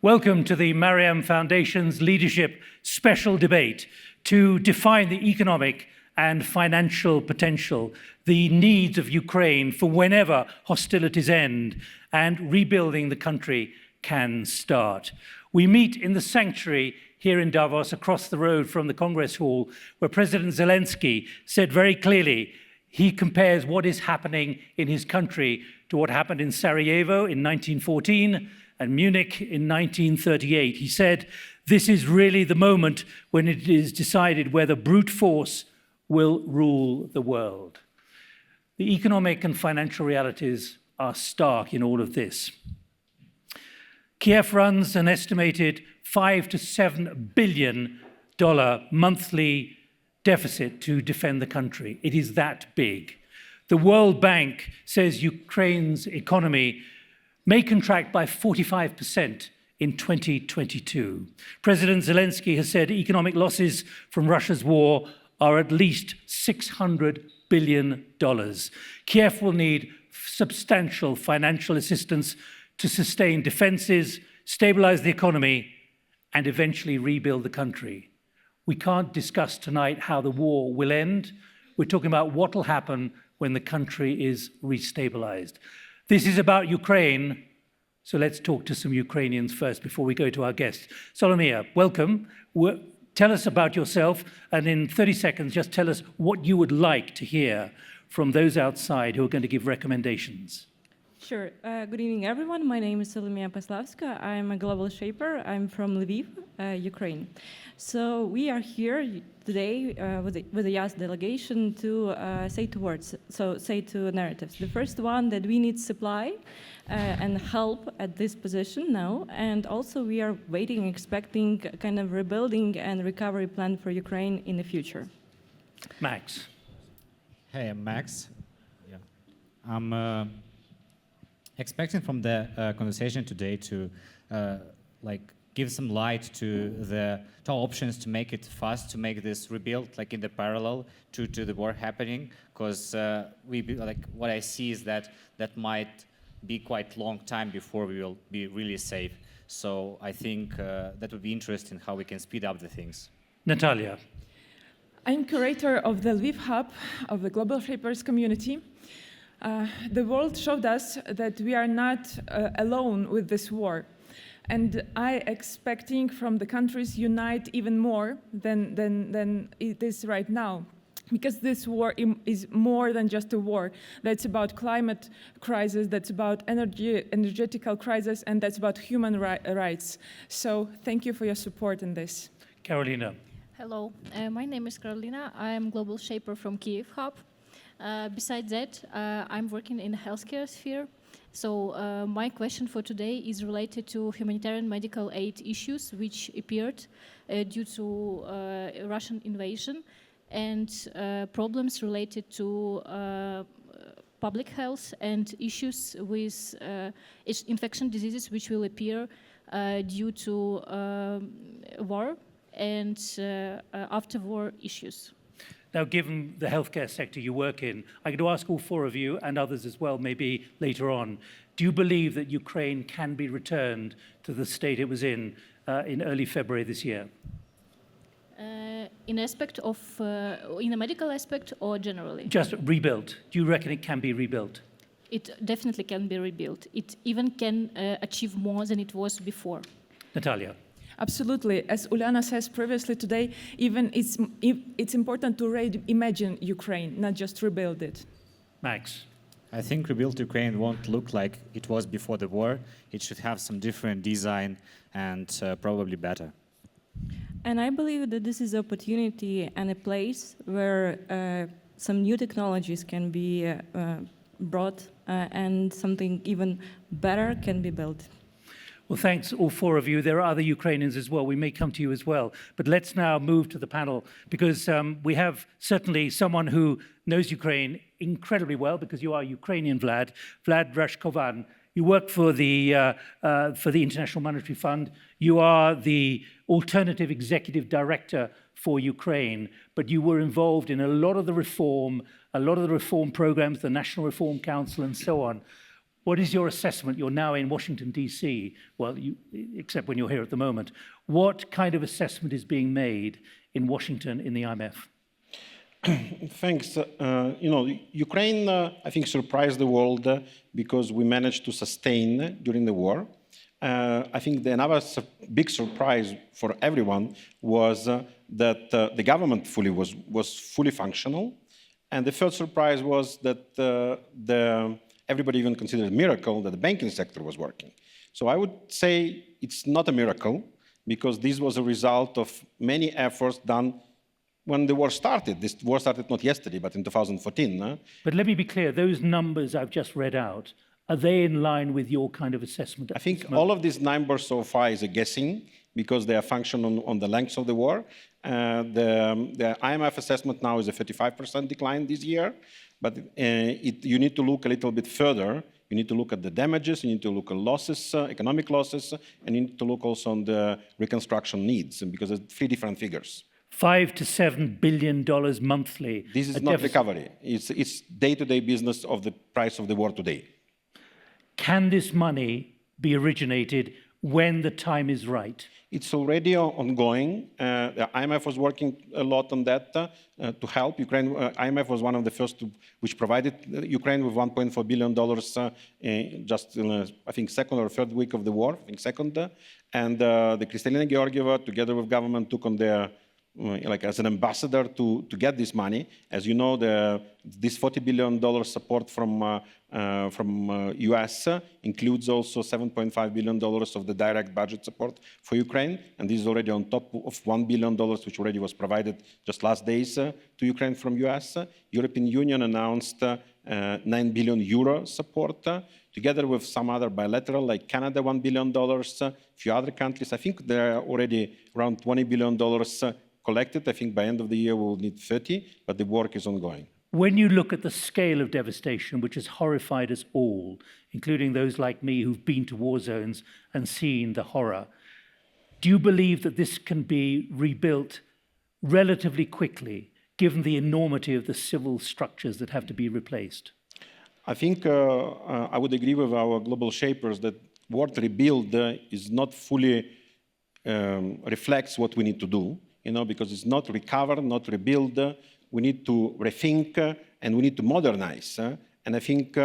Welcome to the Maryam Foundation's Leadership Special Debate to define the economic and financial potential, the needs of Ukraine for whenever hostilities end and rebuilding the country can start. We meet in the sanctuary here in Davos, across the road from the Congress Hall, where President Zelensky said very clearly he compares what is happening in his country to what happened in Sarajevo in 1914 and Munich in 1938. He said, this is really the moment when it is decided whether brute force will rule the world. The economic and financial realities are stark in all of this. Kiev runs an estimated $5 to $7 billion monthly deficit to defend the country. It is that big. The World Bank says Ukraine's economy may contract by 45% in 2022. President Zelensky has said economic losses from Russia's war are at least $600 billion. Kiev will need substantial financial assistance to sustain defenses, stabilize the economy, and eventually rebuild the country. We can't discuss tonight how the war will end. We're talking about what will happen when the country is restabilized. This is about Ukraine, so let's talk to some Ukrainians first before we go to our guests. Solomia, welcome. Tell us about yourself, and in 30 seconds, just tell us what you would like to hear from those outside who are going to give recommendations. Sure. Good evening, everyone. My name is Solomia Poslavska. I'm a global shaper. I'm from Lviv, Ukraine. So we are here today with the YAS delegation to say two narratives. The first one, that we need supply and help at this position now, and also we are waiting, expecting kind of rebuilding and recovery plan for Ukraine in the future. Max. Hey, I'm Max. Yeah. I'm expecting from the conversation today to give some light to the options to make it fast, to make this rebuild in the parallel to the war happening, because what I see is that might be quite long time before we will be really safe. So I think that would be interesting how we can speed up the things. Natalia. I'm curator of the Lviv Hub of the Global Shapers community. The world showed us that we are not alone with this war. And I expecting from the countries unite even more than it is right now. Because this war is more than just a war. That's about climate crisis, that's about energetical crisis, and that's about human rights. So thank you for your support in this. Carolina. Hello, my name is Carolina. I am global shaper from Kiev Hub. Besides that, I'm working in the healthcare sphere. So my question for today is related to humanitarian medical aid issues which appeared due to Russian invasion and problems related to public health and issues with infection diseases which will appear due to war and after-war issues. Now, given the healthcare sector you work in, I'm going to ask all four of you, and others as well, maybe later on, do you believe that Ukraine can be returned to the state it was in early February this year? In a medical aspect or generally? Just rebuilt. Do you reckon it can be rebuilt? It definitely can be rebuilt. It even can achieve more than it was before. Natalia. Absolutely. As Uliana says previously today, even it's important to reimagine Ukraine, not just rebuild it. Max. I think rebuilt Ukraine won't look like it was before the war. It should have some different design and probably better. And I believe that this is an opportunity and a place where some new technologies can be brought and something even better can be built. Well, thanks, all four of you. There are other Ukrainians as well. We may come to you as well. But let's now move to the panel, because we have certainly someone who knows Ukraine incredibly well, because you are Ukrainian, Vlad Rashkovan. You work for the International Monetary Fund. You are the alternative executive director for Ukraine, but you were involved in a lot of the reform programs, the National Reform Council and so on. What is your assessment? You're now in Washington, D.C., well, except when you're here at the moment. What kind of assessment is being made in Washington in the IMF? Thanks. Ukraine, I think, surprised the world because we managed to sustain during the war. I think another big surprise for everyone was that the government was fully functional. And the third surprise was that everybody even considered a miracle that the banking sector was working. So I would say it's not a miracle because this was a result of many efforts done when the war started. This war started not yesterday, but in 2014. But let me be clear, those numbers I've just read out, are they in line with your kind of assessment? I think all of these numbers so far is a guessing because they are functional on the length of the war. The IMF assessment now is a 35% decline this year, but you need to look a little bit further. You need to look at the damages, you need to look at losses, economic losses, and you need to look also on the reconstruction needs, because there's three different figures. $5 to $7 billion monthly. This is not recovery. It's day-to-day business of the price of the war today. Can this money be originated when the time is right? It's already ongoing. The IMF was working a lot on that to help Ukraine. IMF was one of the first which provided Ukraine with $1.4 billion just in, I think, second or third week of the war, I think second. And the Kristalina Georgieva, together with government, took on their like as an ambassador to get this money. As you know, this $40 billion support from US includes also $7.5 billion of the direct budget support for Ukraine, and this is already on top of $1 billion, which already was provided just last days to Ukraine from US. European Union announced 9 billion euro support, together with some other bilateral, like Canada, $1 billion, a few other countries. I think there are already around $20 billion collected. I think by end of the year we'll need 30, but the work is ongoing. When you look at the scale of devastation, which has horrified us all, including those like me who've been to war zones and seen the horror, do you believe that this can be rebuilt relatively quickly, given the enormity of the civil structures that have to be replaced? I think I would agree with our global shapers that word rebuild is not fully reflects what we need to do, because it's not recover, not rebuild. We need to rethink and we need to modernize. And I think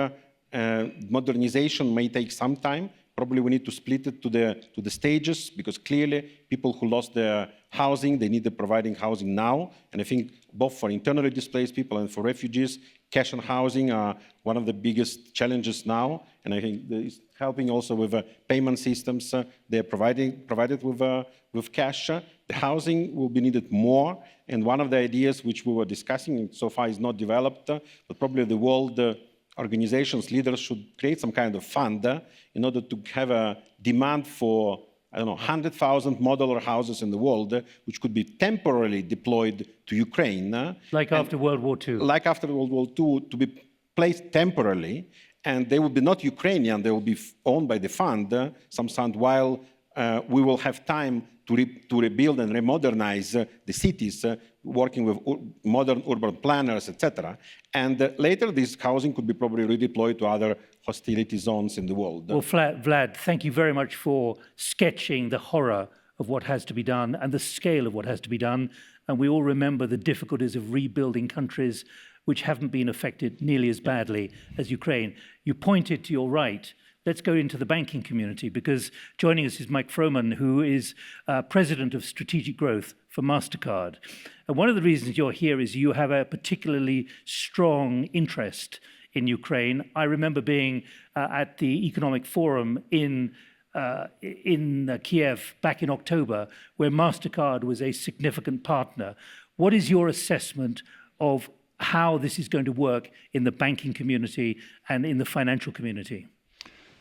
modernization may take some time. Probably we need to split it to the stages, because clearly people who lost their housing, they need the providing housing now. And I think both for internally displaced people and for refugees, cash and housing are one of the biggest challenges now. And I think it's helping also with payment systems. They're provided with cash. The housing will be needed more. And one of the ideas which we were discussing, and so far is not developed, but probably the world organizations, leaders should create some kind of fund in order to have a demand for, 100,000 modular houses in the world, which could be temporarily deployed to Ukraine. Like after World War II. Like after World War II, to be placed temporarily. And they will be not Ukrainian, they will be owned by the fund, some fund, while we will have time to rebuild and remodernize the cities, working with modern urban planners, etc. And later, this housing could be probably redeployed to other hostility zones in the world. Well, Vlad, thank you very much for sketching the horror of what has to be done and the scale of what has to be done. And we all remember the difficulties of rebuilding countries which haven't been affected nearly as badly as Ukraine. You pointed to your right. Let's go into the banking community, because joining us is Mike Froman, who is President of Strategic Growth for MasterCard. And one of the reasons you're here is you have a particularly strong interest in Ukraine. I remember being at the Economic Forum in Kiev back in October, where MasterCard was a significant partner. What is your assessment of how this is going to work in the banking community and in the financial community?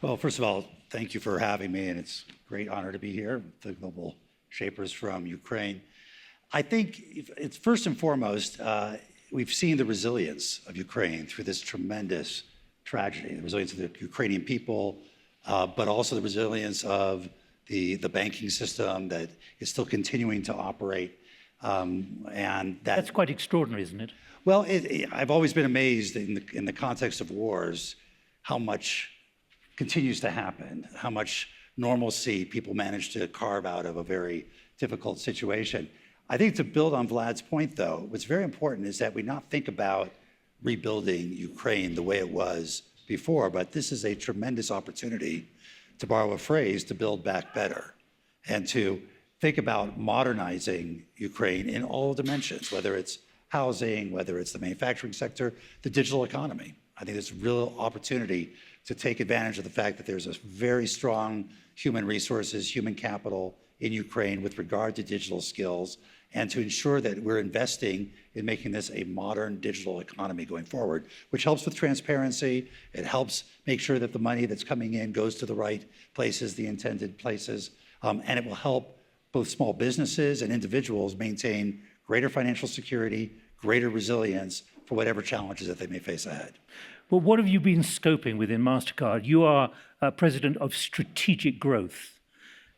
Well, first of all, thank you for having me, and it's a great honor to be here with the global shapers from Ukraine. I think it's first and foremost, we've seen the resilience of Ukraine through this tremendous tragedy, the resilience of the Ukrainian people, but also the resilience of the banking system that is still continuing to operate. And that's quite extraordinary, isn't it? Well, I've always been amazed in the context of wars how much continues to happen, how much normalcy people manage to carve out of a very difficult situation. I think to build on Vlad's point, though, what's very important is that we not think about rebuilding Ukraine the way it was before, but this is a tremendous opportunity, to borrow a phrase, to build back better and to think about modernizing Ukraine in all dimensions, whether it's housing, whether it's the manufacturing sector, the digital economy. I think there's a real opportunity to take advantage of the fact that there's a very strong human resources, human capital in Ukraine with regard to digital skills, and to ensure that we're investing in making this a modern digital economy going forward, which helps with transparency. It helps make sure that the money that's coming in goes to the right places, the intended places, and it will help both small businesses and individuals maintain greater financial security, greater resilience for whatever challenges that they may face ahead. Well, what have you been scoping within MasterCard? You are president of strategic growth.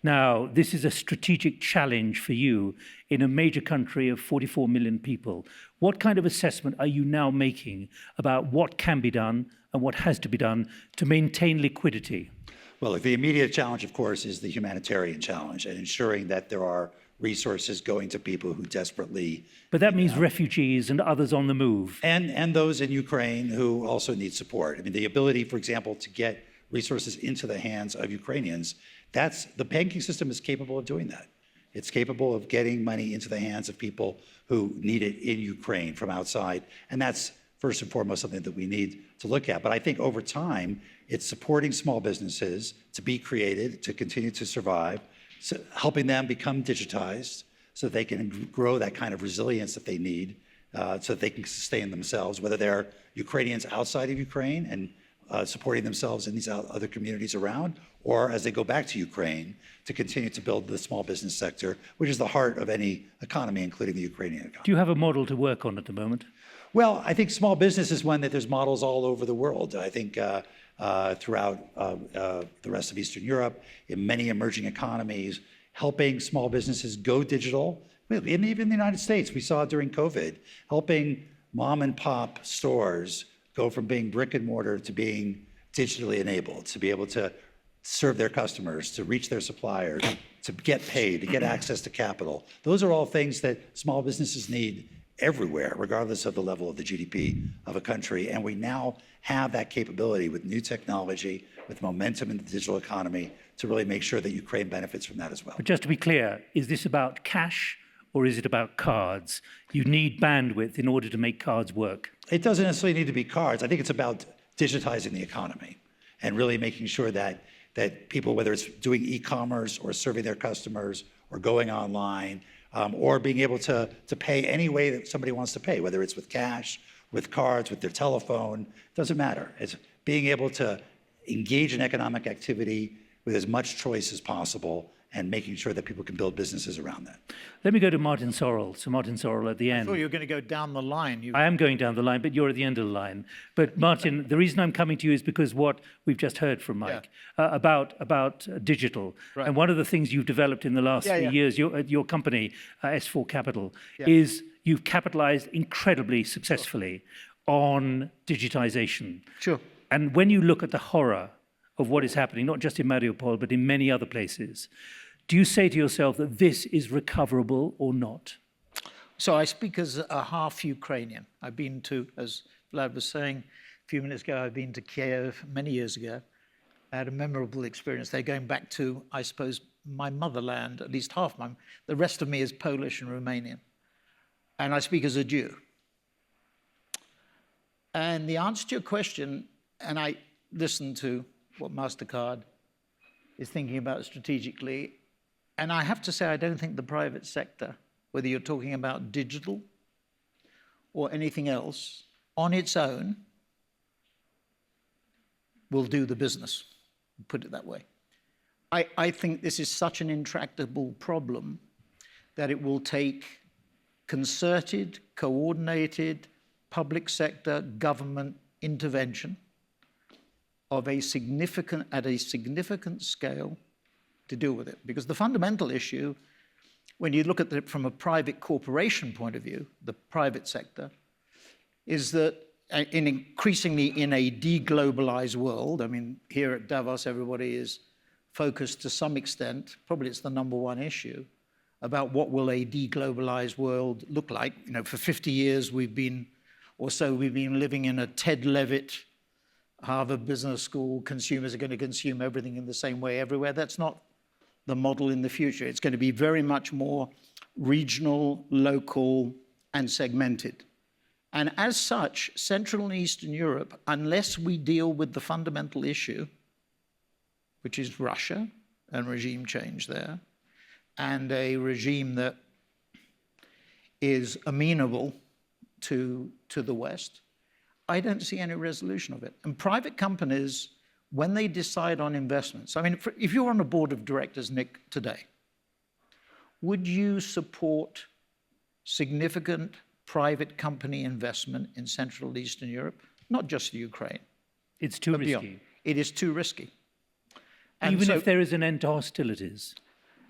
Now, this is a strategic challenge for you in a major country of 44 million people. What kind of assessment are you now making about what can be done and what has to be done to maintain liquidity? Well, look, the immediate challenge, of course, is the humanitarian challenge and ensuring that there are resources going to people who desperately... But that means refugees and others on the move. And those in Ukraine who also need support. I mean, the ability, for example, to get resources into the hands of Ukrainians, the banking system is capable of doing that. It's capable of getting money into the hands of people who need it in Ukraine from outside. And that's first and foremost something that we need to look at. But I think over time, it's supporting small businesses to be created, to continue to survive, so helping them become digitized so that they can grow that kind of resilience that they need so that they can sustain themselves, whether they're Ukrainians outside of Ukraine and supporting themselves in these other communities around, or as they go back to Ukraine, to continue to build the small business sector, which is the heart of any economy, including the Ukrainian economy. Do you have a model to work on at the moment? Well, I think small business is one that there's models all over the world. I think throughout the rest of Eastern Europe, in many emerging economies, helping small businesses go digital. And even in the United States, we saw during COVID, helping mom and pop stores go from being brick and mortar to being digitally enabled, to be able to serve their customers, to reach their suppliers, to get paid, to get access to capital. Those are all things that small businesses need everywhere, regardless of the level of the GDP of a country. And we now have that capability with new technology, with momentum in the digital economy, to really make sure that Ukraine benefits from that as well. But just to be clear, is this about cash or is it about cards? You need bandwidth in order to make cards work. It doesn't necessarily need to be cards. I think it's about digitizing the economy and really making sure that people, whether it's doing e-commerce or serving their customers or going online, or being able to pay any way that somebody wants to pay, whether it's with cash, with cards, with their telephone, doesn't matter. It's being able to engage in economic activity with as much choice as possible and making sure that people can build businesses around that. Let me go to Martin Sorrell. So Martin Sorrell at the end. I thought you were going to go down the line. I am going down the line, but you're at the end of the line. But Martin, the reason I'm coming to you is because what we've just heard from Mike about digital. Right. And one of the things you've developed in the last 3 years, your company, S4 Capital, is you've capitalized incredibly successfully on digitization. Sure. And when you look at the horror of what is happening, not just in Mariupol, but in many other places, do you say to yourself that this is recoverable or not? So I speak as a half Ukrainian. I've been to, as Vlad was saying a few minutes ago, I've been to Kiev many years ago. I had a memorable experience there, going back to, I suppose, my motherland, at least half the rest of me is Polish and Romanian. And I speak as a Jew. And the answer to your question, and I listened to what MasterCard is thinking about strategically, and I have to say, I don't think the private sector, whether you're talking about digital or anything else, on its own, will do the business, put it that way. I think this is such an intractable problem that it will take concerted, coordinated, public sector, government intervention of at a significant scale to deal with it. Because the fundamental issue, when you look at it from a private corporation point of view, the private sector, is that, increasingly in a deglobalized world. I mean, here at Davos, everybody is focused to some extent, probably it's the number one issue, about what will a deglobalized world look like. You know, for 50 years we've been living in a Ted Levitt, Harvard Business School, consumers are going to consume everything in the same way everywhere. That's not the model in the future. It's going to be very much more regional, local, and segmented. And as such, Central and Eastern Europe, unless we deal with the fundamental issue, which is Russia and regime change there, and a regime that is amenable to the West, I don't see any resolution of it. And private companies, when they decide on investments, I mean, if you're on a board of directors, Nick, today, would you support significant private company investment in Central and Eastern Europe? Not just Ukraine. It's too risky. It is too risky. And even if there is an end to hostilities?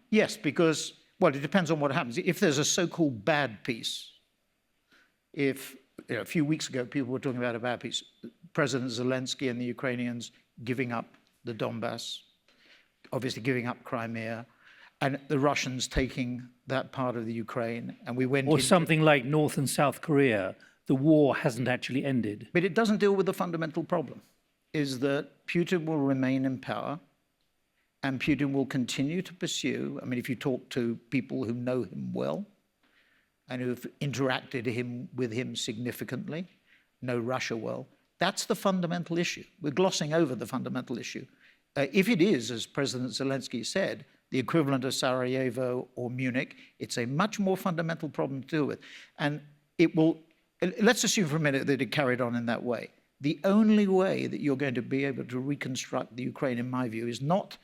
Yes, because, well, it depends on what happens. If there's a so-called bad peace, if, you know, a few weeks ago people were talking about a bad peace, President Zelensky and the Ukrainians giving up the Donbass, obviously giving up Crimea, and the Russians taking that part of the Ukraine, and we went or something like North and South Korea, the war hasn't actually ended. But it doesn't deal with the fundamental problem, is that Putin will remain in power, and Putin will continue to pursue, I mean, if you talk to people who know him well, and who've interacted with him significantly, know Russia well, that's the fundamental issue. We're glossing over the fundamental issue. If it is, as President Zelensky said, the equivalent of Sarajevo or Munich, it's a much more fundamental problem to deal with. And it will, let's assume for a minute that it carried on in that way. The only way that you're going to be able to reconstruct the Ukraine, in my view, is not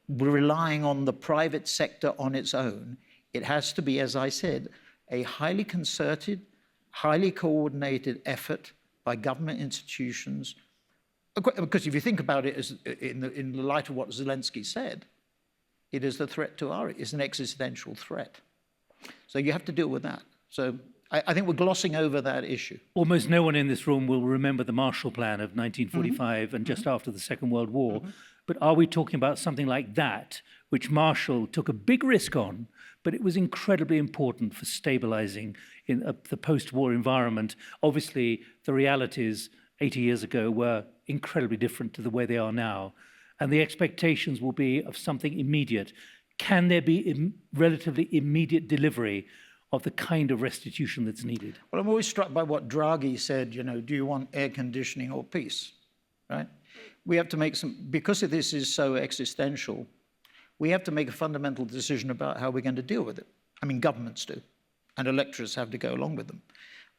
relying on the private sector on its own. It has to be, as I said, a highly concerted, highly coordinated effort by government institutions. Because if you think about it as in the light of what Zelensky said, it is the threat to it's an existential threat. So you have to deal with that. So I think we're glossing over that issue. Almost no one in this room will remember the Marshall Plan of 1945 and just after the Second World War. But are we talking about something like that, which Marshall took a big risk on, but it was incredibly important for stabilizing in the post-war environment? Obviously, the realities 80 years ago were incredibly different to the way they are now. And the expectations will be of something immediate. Can there be relatively immediate delivery of the kind of restitution that's needed? Well, I'm always struck by what Draghi said, you know, do you want air conditioning or peace, right? We have to make because this is so existential, we have to make a fundamental decision about how we're going to deal with it. I mean, governments do, and electors have to go along with them.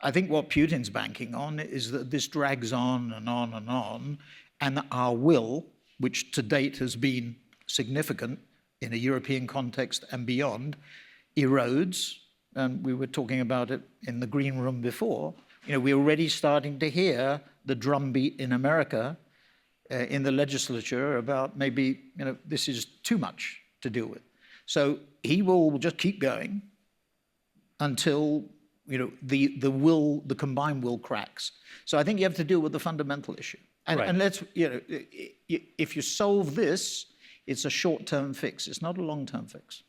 I think what Putin's banking on is that this drags on and on and on, and that our will, which to date has been significant in a European context and beyond, erodes. And we were talking about it in the green room before. You know, we're already starting to hear the drumbeat in America, in the legislature, about maybe, you know, this is too much to deal with. So he will just keep going until, you know, the combined will cracks. So I think you have to deal with the fundamental issue. And let's, you know, if you solve this, it's a short-term fix. It's not a long-term fix.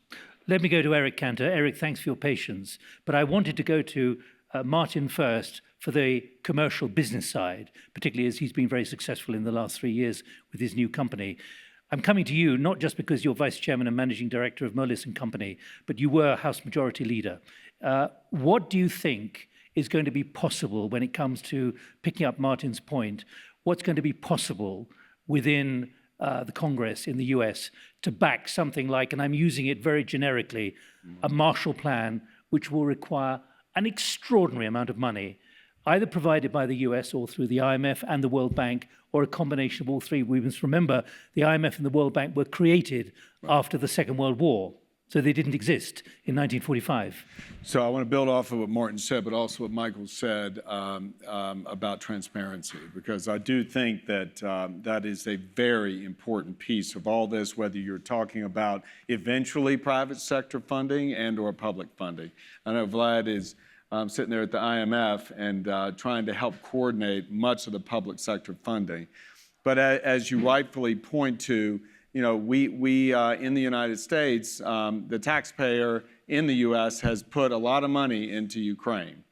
Let me go to Eric Cantor. Eric, thanks for your patience. But I wanted to go to Martin first for the commercial business side, particularly as he's been very successful in the last 3 years with his new company. I'm coming to you not just because you're vice chairman and managing director of Moelis & Company, but you were House Majority Leader. What do you think is going to be possible when it comes to picking up Martin's point? What's going to be possible within the Congress in the US to back something like, and I'm using it very generically, a Marshall Plan, which will require an extraordinary amount of money, either provided by the US or through the IMF and the World Bank, or a combination of all three? We must remember the IMF and the World Bank were created after the Second World War. So they didn't exist in 1945. So I want to build off of what Martin said, but also what Michael said about transparency, because I do think that that is a very important piece of all this, whether you're talking about eventually private sector funding and or public funding. I know Vlad is sitting there at the IMF and trying to help coordinate much of the public sector funding. But as you rightfully point to, we in the United States, the taxpayer in the U.S. has put a lot of money into Ukraine.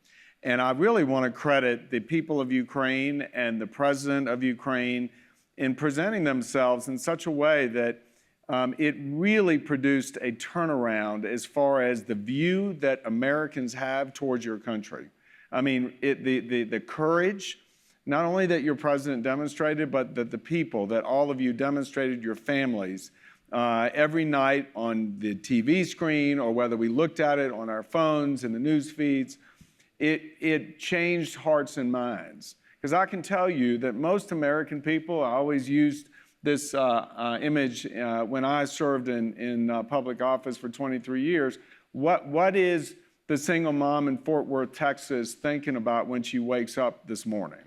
And I really want to credit the people of Ukraine and the president of Ukraine in presenting themselves in such a way that it really produced a turnaround as far as the view that Americans have towards your country. I mean, the courage, not only that your president demonstrated, but that the people, that all of you demonstrated, your families, every night on the TV screen or whether we looked at it on our phones and the news feeds, it changed hearts and minds. Because I can tell you that most American people, I always used this image when I served in public office for 23 years. What is the single mom in Fort Worth, Texas thinking about when she wakes up this morning?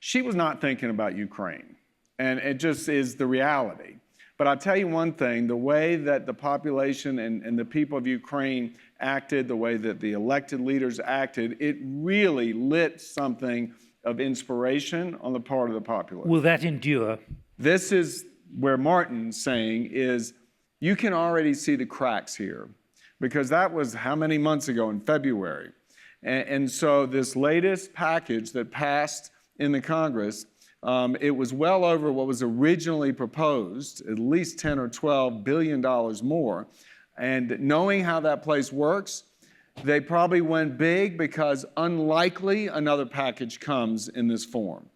She was not thinking about Ukraine, and it just is the reality. But I'll tell you one thing, the way that the population and the people of Ukraine acted, the way that the elected leaders acted, it really lit something of inspiration on the part of the populace. Will that endure? This is where Martin's saying is, you can already see the cracks here, because that was how many months ago in February. And so this latest package that passed in the Congress, it was well over what was originally proposed, at least $10 or $12 billion more. And knowing how that place works, they probably went big because unlikely another package comes in this form.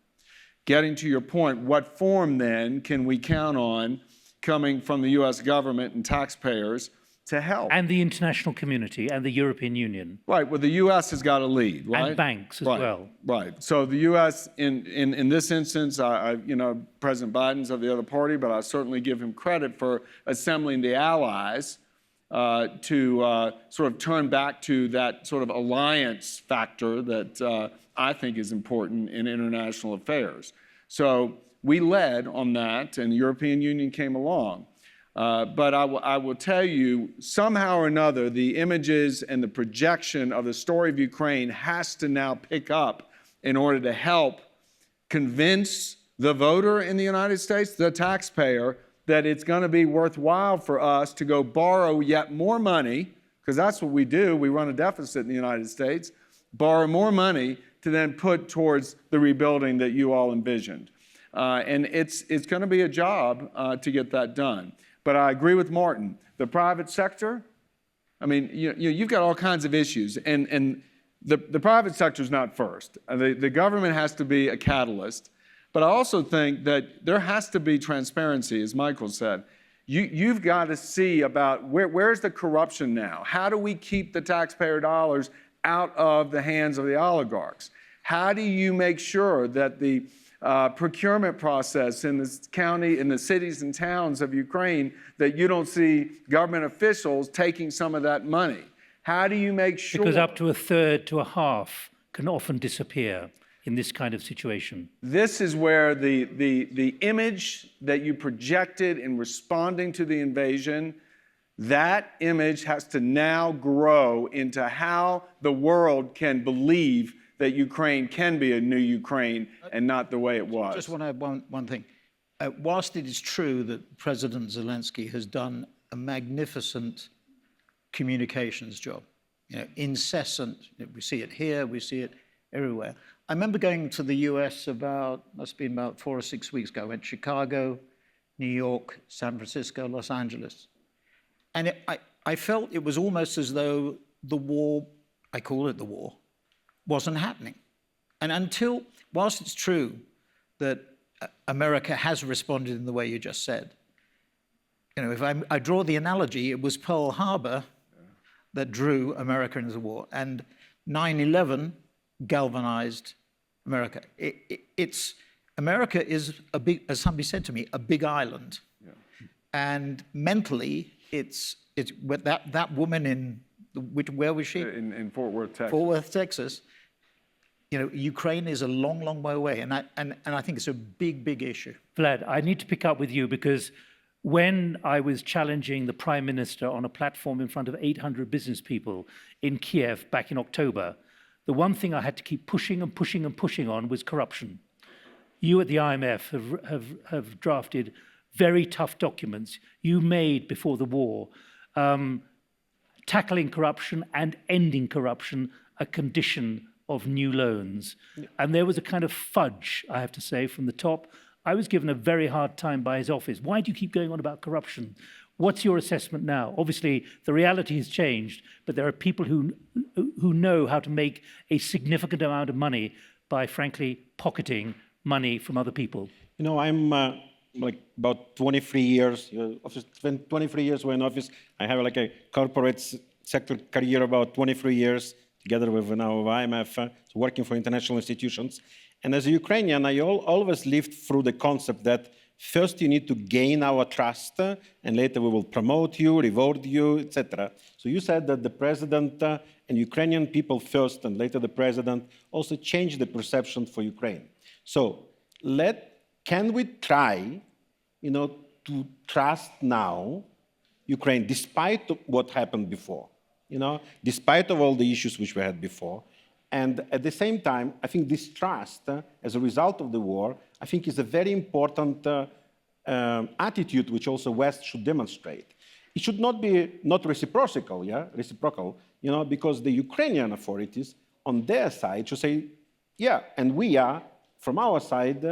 Getting to your point, what form then can we count on coming from the U.S. government and taxpayers to help? And the international community and the European Union. Right, well, the U.S. has got to lead, right? And banks as well. Right, so the U.S., in this instance, President Biden's of the other party, but I certainly give him credit for assembling the allies to sort of turn back to that sort of alliance factor that I think is important in international affairs. So we led on that, and the European Union came along. But I will tell you, somehow or another, the images and the projection of the story of Ukraine has to now pick up in order to help convince the voter in the United States, the taxpayer, that it's going to be worthwhile for us to go borrow yet more money, because that's what we do. We run a deficit in the United States, borrow more money to then put towards the rebuilding that you all envisioned. And it's going to be a job to get that done. But I agree with Martin. The private sector, I mean, you've got all kinds of issues. And the private sector is not first. The government has to be a catalyst. But I also think that there has to be transparency, as Michael said. You've got to see about where's the corruption now? How do we keep the taxpayer dollars out of the hands of the oligarchs? How do you make sure that the procurement process in the county, in the cities and towns of Ukraine, that you don't see government officials taking some of that money? How do you make sure? Because up to a third to a half can often disappear in this kind of situation. This is where the image that you projected in responding to the invasion, that image has to now grow into how the world can believe that Ukraine can be a new Ukraine and not the way it was. Just want to add one thing. Whilst it is true that President Zelensky has done a magnificent communications job, incessant, we see it here, we see it everywhere. I remember going to the US must have been about 4 or 6 weeks ago. I went to Chicago, New York, San Francisco, Los Angeles. And I felt it was almost as though the war, I call it the war, wasn't happening. And whilst it's true that America has responded in the way you just said, if I draw the analogy, it was Pearl Harbor that drew America into the war. And 9/11 galvanized America. America is a big, as somebody said to me, a big island. Yeah. And mentally, it's that woman where was she? In Fort Worth, Texas. Fort Worth, Texas. Ukraine is a long, long way away, and I think it's a big, big issue. Vlad, I need to pick up with you because when I was challenging the Prime Minister on a platform in front of 800 business people in Kiev back in October, the one thing I had to keep pushing and pushing and pushing on was corruption. You at the IMF have drafted very tough documents you made before the war, tackling corruption and ending corruption a condition of new loans. And there was a kind of fudge, I have to say, from the top. I was given a very hard time by his office. Why do you keep going on about corruption? What's your assessment now? Obviously, the reality has changed, but there are people who know how to make a significant amount of money by, frankly, pocketing money from other people. You know, I'm like about 23 years, 23 years we're in office. I have like a corporate sector career about 23 years, together with now IMF, working for international institutions. And as a Ukrainian, I always lived through the concept that first you need to gain our trust, and later we will promote you, reward you, etc. So you said that the president and Ukrainian people first, and later the president, also changed the perception for Ukraine. So can we try, to trust now Ukraine, despite what happened before, despite of all the issues which we had before? And at the same time, I think this trust, as a result of the war, I think is a very important attitude which also West should demonstrate. It should not be reciprocal, because the Ukrainian authorities on their side should say, yeah, and we are, from our side,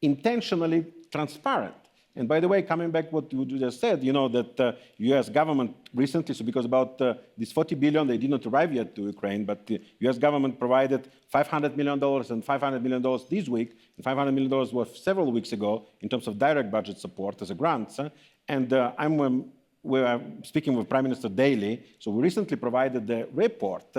intentionally transparent. And by the way, coming back what you just said, that U.S. government recently, so because about this 40 billion, they did not arrive yet to Ukraine, but the U.S. government provided $500 million and $500 million this week, and $500 million was several weeks ago in terms of direct budget support as a grant. And we're speaking with Prime Minister daily, so we recently provided the report.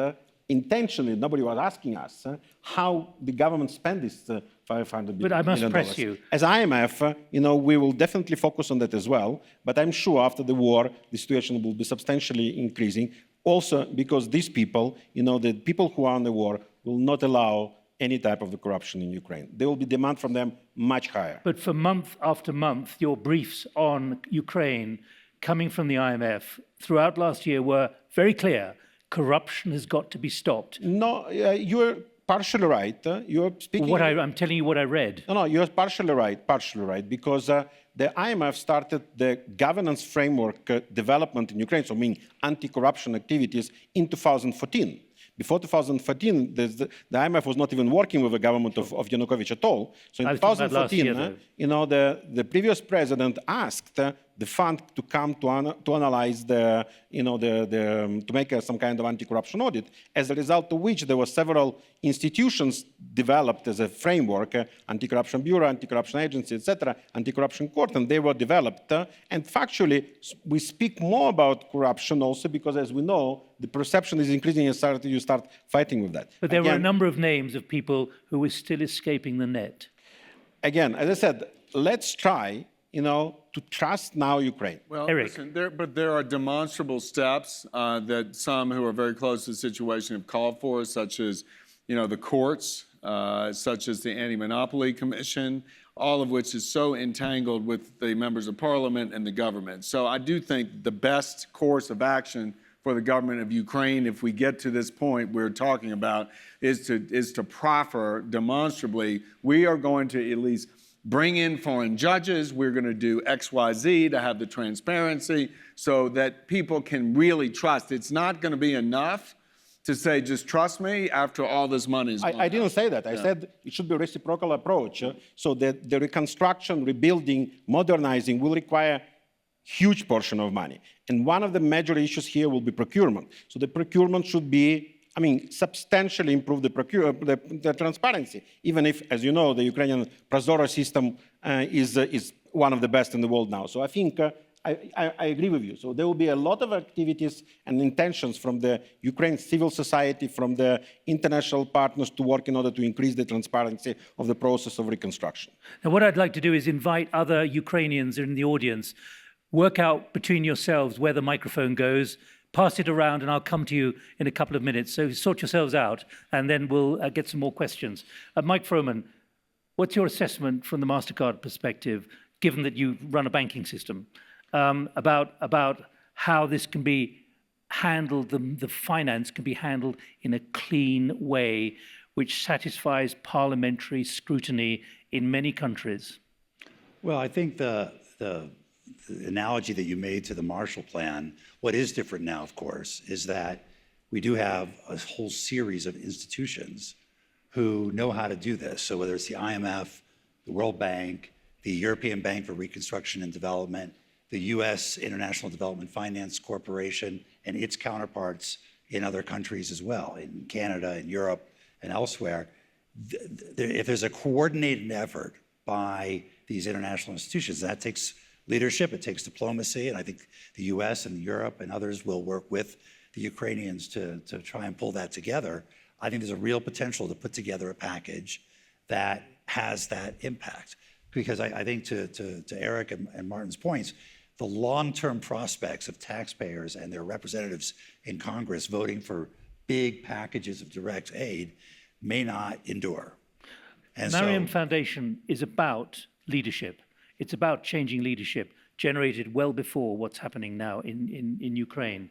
Intentionally, nobody was asking us how the government spent this $500 million. But I must press you. As IMF, we will definitely focus on that as well. But I'm sure after the war, the situation will be substantially increasing. Also, because these people, the people who are in the war, will not allow any type of the corruption in Ukraine. There will be demand from them much higher. But for month after month, your briefs on Ukraine coming from the IMF throughout last year were very clear. Corruption has got to be stopped. No, you're partially right. You're speaking. I'm telling you what I read. No, you're partially right, because the IMF started the governance framework development in Ukraine, so meaning anti-corruption activities, in 2014. Before 2014, the IMF was not even working with the government of Yanukovych at all. So in 2014, the previous president asked the fund to come to analyze to make some kind of anti-corruption audit, as a result of which there were several institutions developed as a framework, anti-corruption bureau, anti-corruption agency, etc., anti-corruption court, and they were developed. And factually, we speak more about corruption also because, as we know, the perception is increasing and you start fighting with that. But there were a number of names of people who were still escaping the net. Again, as I said, let's try, to trust now Ukraine. Well, Eric. listen, there are demonstrable steps that some who are very close to the situation have called for, such as, the courts, such as the Anti-Monopoly Commission, all of which is so entangled with the members of parliament and the government. So I do think the best course of action for the government of Ukraine, if we get to this point we're talking about, is to proffer demonstrably, we are going to at least bring in foreign judges, we're going to do X, Y, Z to have the transparency so that people can really trust. It's not going to be enough to say, just trust me after all this money is gone. I didn't say that. I said it should be a reciprocal approach, so that the reconstruction, rebuilding, modernizing will require huge portion of money. And one of the major issues here will be procurement. So the procurement should be, substantially improve the transparency, even if, as you know, the Ukrainian Prozoro system is one of the best in the world now. So I think I agree with you. So there will be a lot of activities and intentions from the Ukraine civil society, from the international partners to work in order to increase the transparency of the process of reconstruction. Now, what I'd like to do is invite other Ukrainians in the audience, work out between yourselves where the microphone goes, pass it around, and I'll come to you in a couple of minutes. So sort yourselves out, and then we'll get some more questions. Mike Froman, what's your assessment from the MasterCard perspective, given that you run a banking system, about how this can be handled, the finance can be handled in a clean way, which satisfies parliamentary scrutiny in many countries? Well, I think the analogy that you made to the Marshall Plan, what is different now, of course, is that we do have a whole series of institutions who know how to do this. So whether it's the IMF, the World Bank, the European Bank for Reconstruction and Development, the US International Development Finance Corporation, and its counterparts in other countries as well, in Canada, in Europe, and elsewhere. If there's a coordinated effort by these international institutions, that takes leadership, it takes diplomacy, and I think the US and Europe and others will work with the Ukrainians to try and pull that together. I think there's a real potential to put together a package that has that impact. Because I think to Eric and Martin's points, the long-term prospects of taxpayers and their representatives in Congress voting for big packages of direct aid may not endure. And Maryam Foundation is about leadership. It's about changing leadership generated well before what's happening now in Ukraine.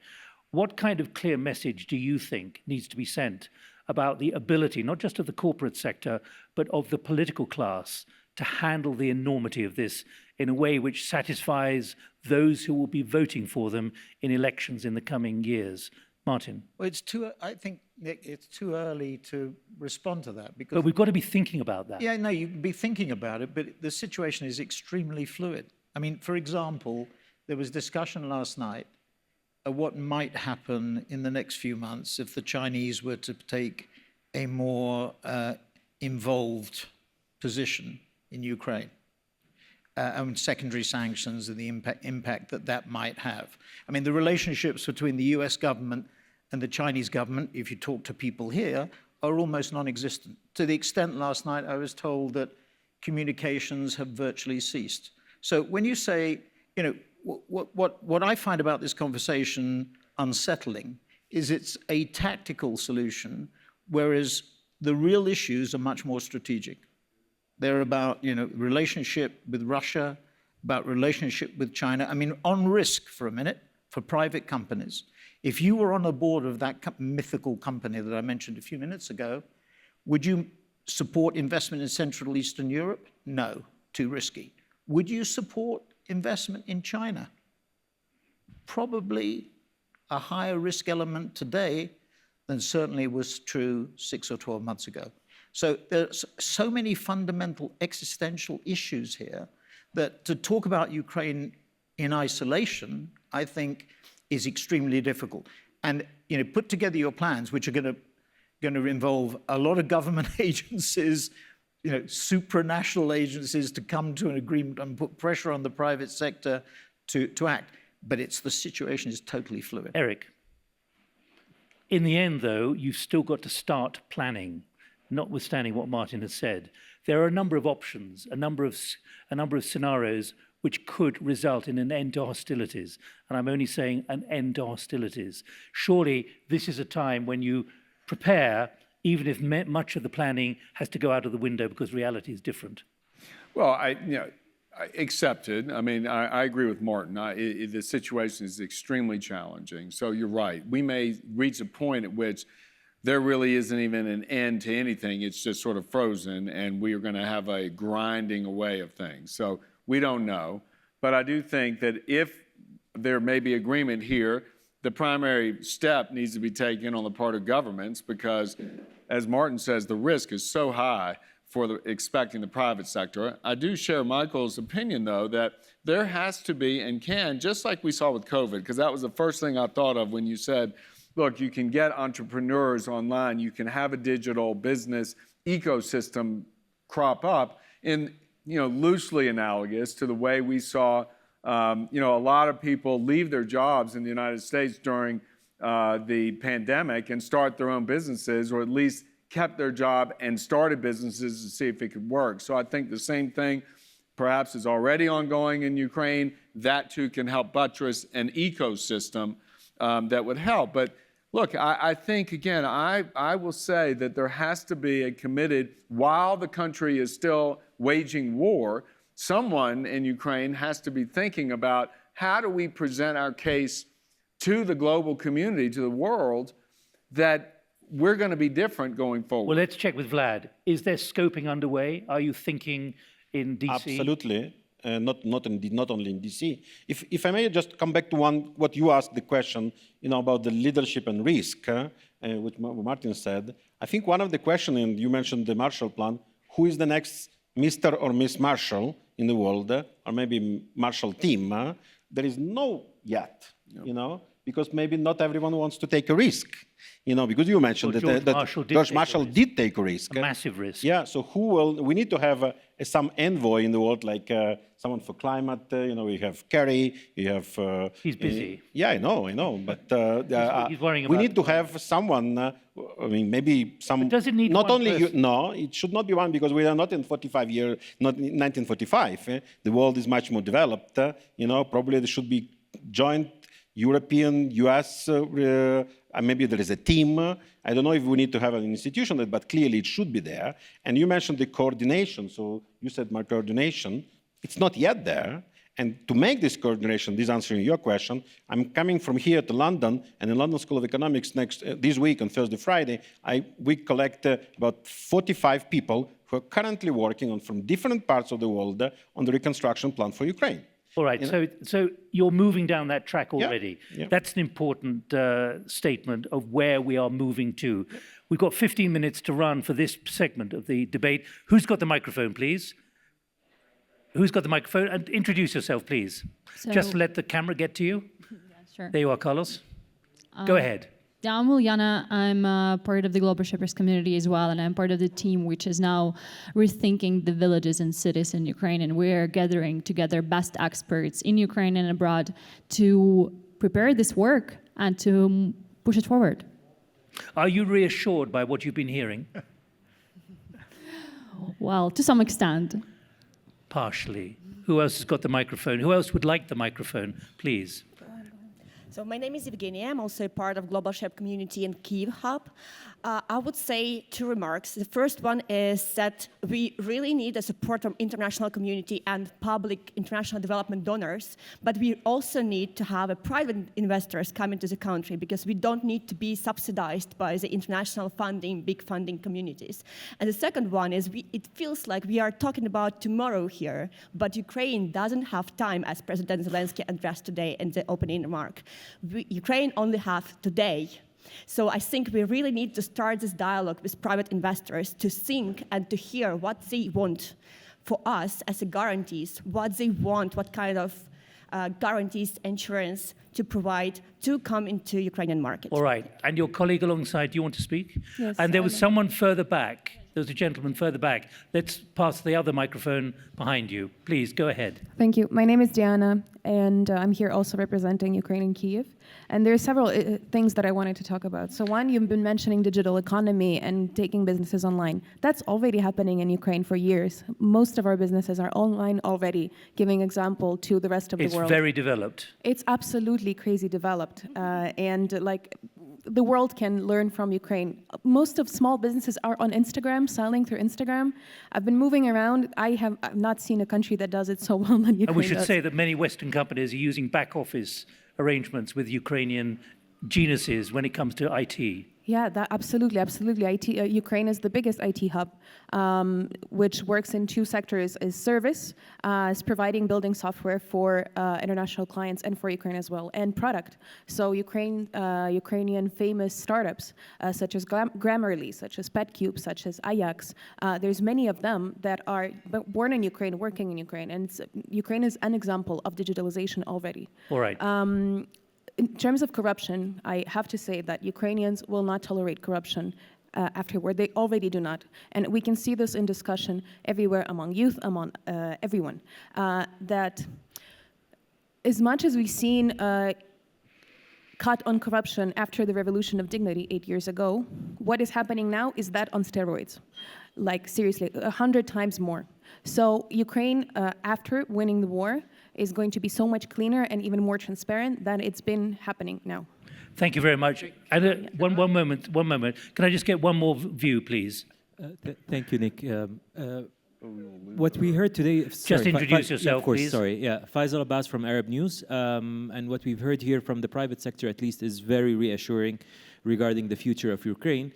What kind of clear message do you think needs to be sent about the ability, not just of the corporate sector, but of the political class to handle the enormity of this in a way which satisfies those who will be voting for them in elections in the coming years? Martin? Well, I think, Nick, it's too early to respond to that because... But we've got to be thinking about that. Yeah, no, you can be thinking about it, but the situation is extremely fluid. I mean, for example, there was discussion last night of what might happen in the next few months if the Chinese were to take a more involved position in Ukraine, and secondary sanctions and the impact that might have. I mean, the relationships between the US government and the Chinese government, if you talk to people here, are almost non-existent. To the extent last night I was told that communications have virtually ceased. So when you say, you know, what I find about this conversation unsettling is it's a tactical solution, whereas the real issues are much more strategic. They're about, you know, relationship with Russia, about relationship with China. I mean, on risk for a minute, for private companies. If you were on the board of that mythical company that I mentioned a few minutes ago, would you support investment in Central Eastern Europe? No, too risky. Would you support investment in China? Probably a higher risk element today than certainly was true 6 or 12 months ago. So there's so many fundamental existential issues here that to talk about Ukraine in isolation, I think, is extremely difficult. And, you know, put together your plans, which are going to involve a lot of government agencies, you know, supranational agencies to come to an agreement and put pressure on the private sector to act. But the situation is totally fluid. Eric, in the end, though, you've still got to start planning, notwithstanding what Martin has said. There are a number of options, a number of scenarios which could result in an end to hostilities. And I'm only saying an end to hostilities. Surely this is a time when you prepare, even if much of the planning has to go out of the window because reality is different. Well, I accepted. I mean, I agree with Martin. The situation is extremely challenging. So you're right. We may reach a point at which there really isn't even an end to anything. It's just sort of frozen, and we are going to have a grinding away of things. So we don't know. But I do think that if there may be agreement here, the primary step needs to be taken on the part of governments because, as Martin says, the risk is so high for expecting the private sector. I do share Michael's opinion, though, that there has to be and can, just like we saw with COVID, because that was the first thing I thought of when you said, look, you can get entrepreneurs online, you can have a digital business ecosystem crop up in, loosely analogous to the way we saw, a lot of people leave their jobs in the United States during the pandemic and start their own businesses, or at least kept their job and started businesses to see if it could work. So I think the same thing perhaps is already ongoing in Ukraine. That too can help buttress an ecosystem that would help. But look, I think, again, I will say that there has to be a committed, while the country is still waging war, someone in Ukraine has to be thinking about how do we present our case to the global community, to the world, that we're going to be different going forward. Well, let's check with Vlad. Is there scoping underway? Are you thinking in DC? Absolutely. Not only in DC. If I may just come back to what you asked the question, about the leadership and risk, which Martin said. I think one of the questions, and you mentioned the Marshall Plan, who is the next Mr. or Miss Marshall in the world, or maybe Marshall team? There is no yet, because maybe not everyone wants to take a risk. Because you mentioned that George Marshall did take a risk. A massive risk. Yeah, so we need to have some envoy in the world, like someone for climate, we have Kerry, we have... He's busy. Yeah, I know, but he's worrying about we need to have someone, maybe some... But does it need not one only person? No, it should not be one, because we are not in 1945. The world is much more developed. Probably there should be joint European, US, maybe there is a team. I don't know if we need to have an institution, but clearly it should be there. And you mentioned the coordination. So you said my coordination. It's not yet there. And to make this coordination, this answering your question, I'm coming from here to London, and in London School of Economics this week on Thursday, Friday, we collect about 45 people who are currently working from different parts of the world on the reconstruction plan for Ukraine. All right, so you're moving down that track already. Yeah. That's an important statement of where we are moving to. We've got 15 minutes to run for this segment of the debate. Who's got the microphone, please? Who's got the microphone? And introduce yourself, please. Just let the camera get to you. Yeah, sure. There you are, Carlos. Go ahead. Yeah, I'm Uliana. I'm part of the Global Shapers community as well, and I'm part of the team which is now rethinking the villages and cities in Ukraine, and we're gathering together best experts in Ukraine and abroad to prepare this work and to push it forward. Are you reassured by what you've been hearing? Well, to some extent. Partially. Who else has got the microphone? Who else would like the microphone, please? So my name is Evgenia. I'm also part of Global Shape Community and Kyiv Hub. I would say two remarks. The first one is that we really need the support from international community and public international development donors, but we also need to have private investors come into the country, because we don't need to be subsidized by the international funding, big funding communities. And the second one is it feels like we are talking about tomorrow here, but Ukraine doesn't have time, as President Zelensky addressed today in the opening remark. Ukraine only has today. So I think we really need to start this dialogue with private investors to think and to hear what they want for us as a guarantees, what they want, what kind of guarantees, insurance to provide to come into Ukrainian market. All right. And your colleague alongside, do you want to speak? Yes. And there was someone further back. There was a gentleman further back. Let's pass the other microphone behind you. Please, go ahead. Thank you. My name is Diana, and I'm here also representing Ukraine and Kyiv. And there are several things that I wanted to talk about. So one, you've been mentioning digital economy and taking businesses online. That's already happening in Ukraine for years. Most of our businesses are online already, giving example to the rest of the world. It's very developed. It's absolutely crazy developed. The world can learn from Ukraine. Most of small businesses are on Instagram, selling through Instagram. I've been moving around. I've not seen a country that does it so well than Ukraine And we should does. say that many Western companies are using back office arrangements with Ukrainian geniuses when it comes to IT. Yeah, absolutely. Ukraine is the biggest IT hub, which works in two sectors: is service, is providing building software for international clients and for Ukraine as well, and product. So Ukrainian famous startups such as Grammarly, such as PetCube, such as Ajax. There's many of them that are born in Ukraine, working in Ukraine, and Ukraine is an example of digitalization already. All right. In terms of corruption, I have to say that Ukrainians will not tolerate corruption afterward. They already do not. And we can see this in discussion everywhere among youth, among everyone. That as much as we've seen cut on corruption after the Revolution of Dignity 8 years ago, what is happening now is that on steroids. Like seriously, 100 times more. So Ukraine, after winning the war, is going to be so much cleaner and even more transparent than it's been happening now. Thank you very much. And one moment. Can I just get one more view, please? Thank you, Nick. What we heard today... Just introduce yourself, yeah, of course, please. sorry. Yeah, Faisal Abbas from Arab News. And what we've heard here from the private sector, at least, is very reassuring regarding the future of Ukraine.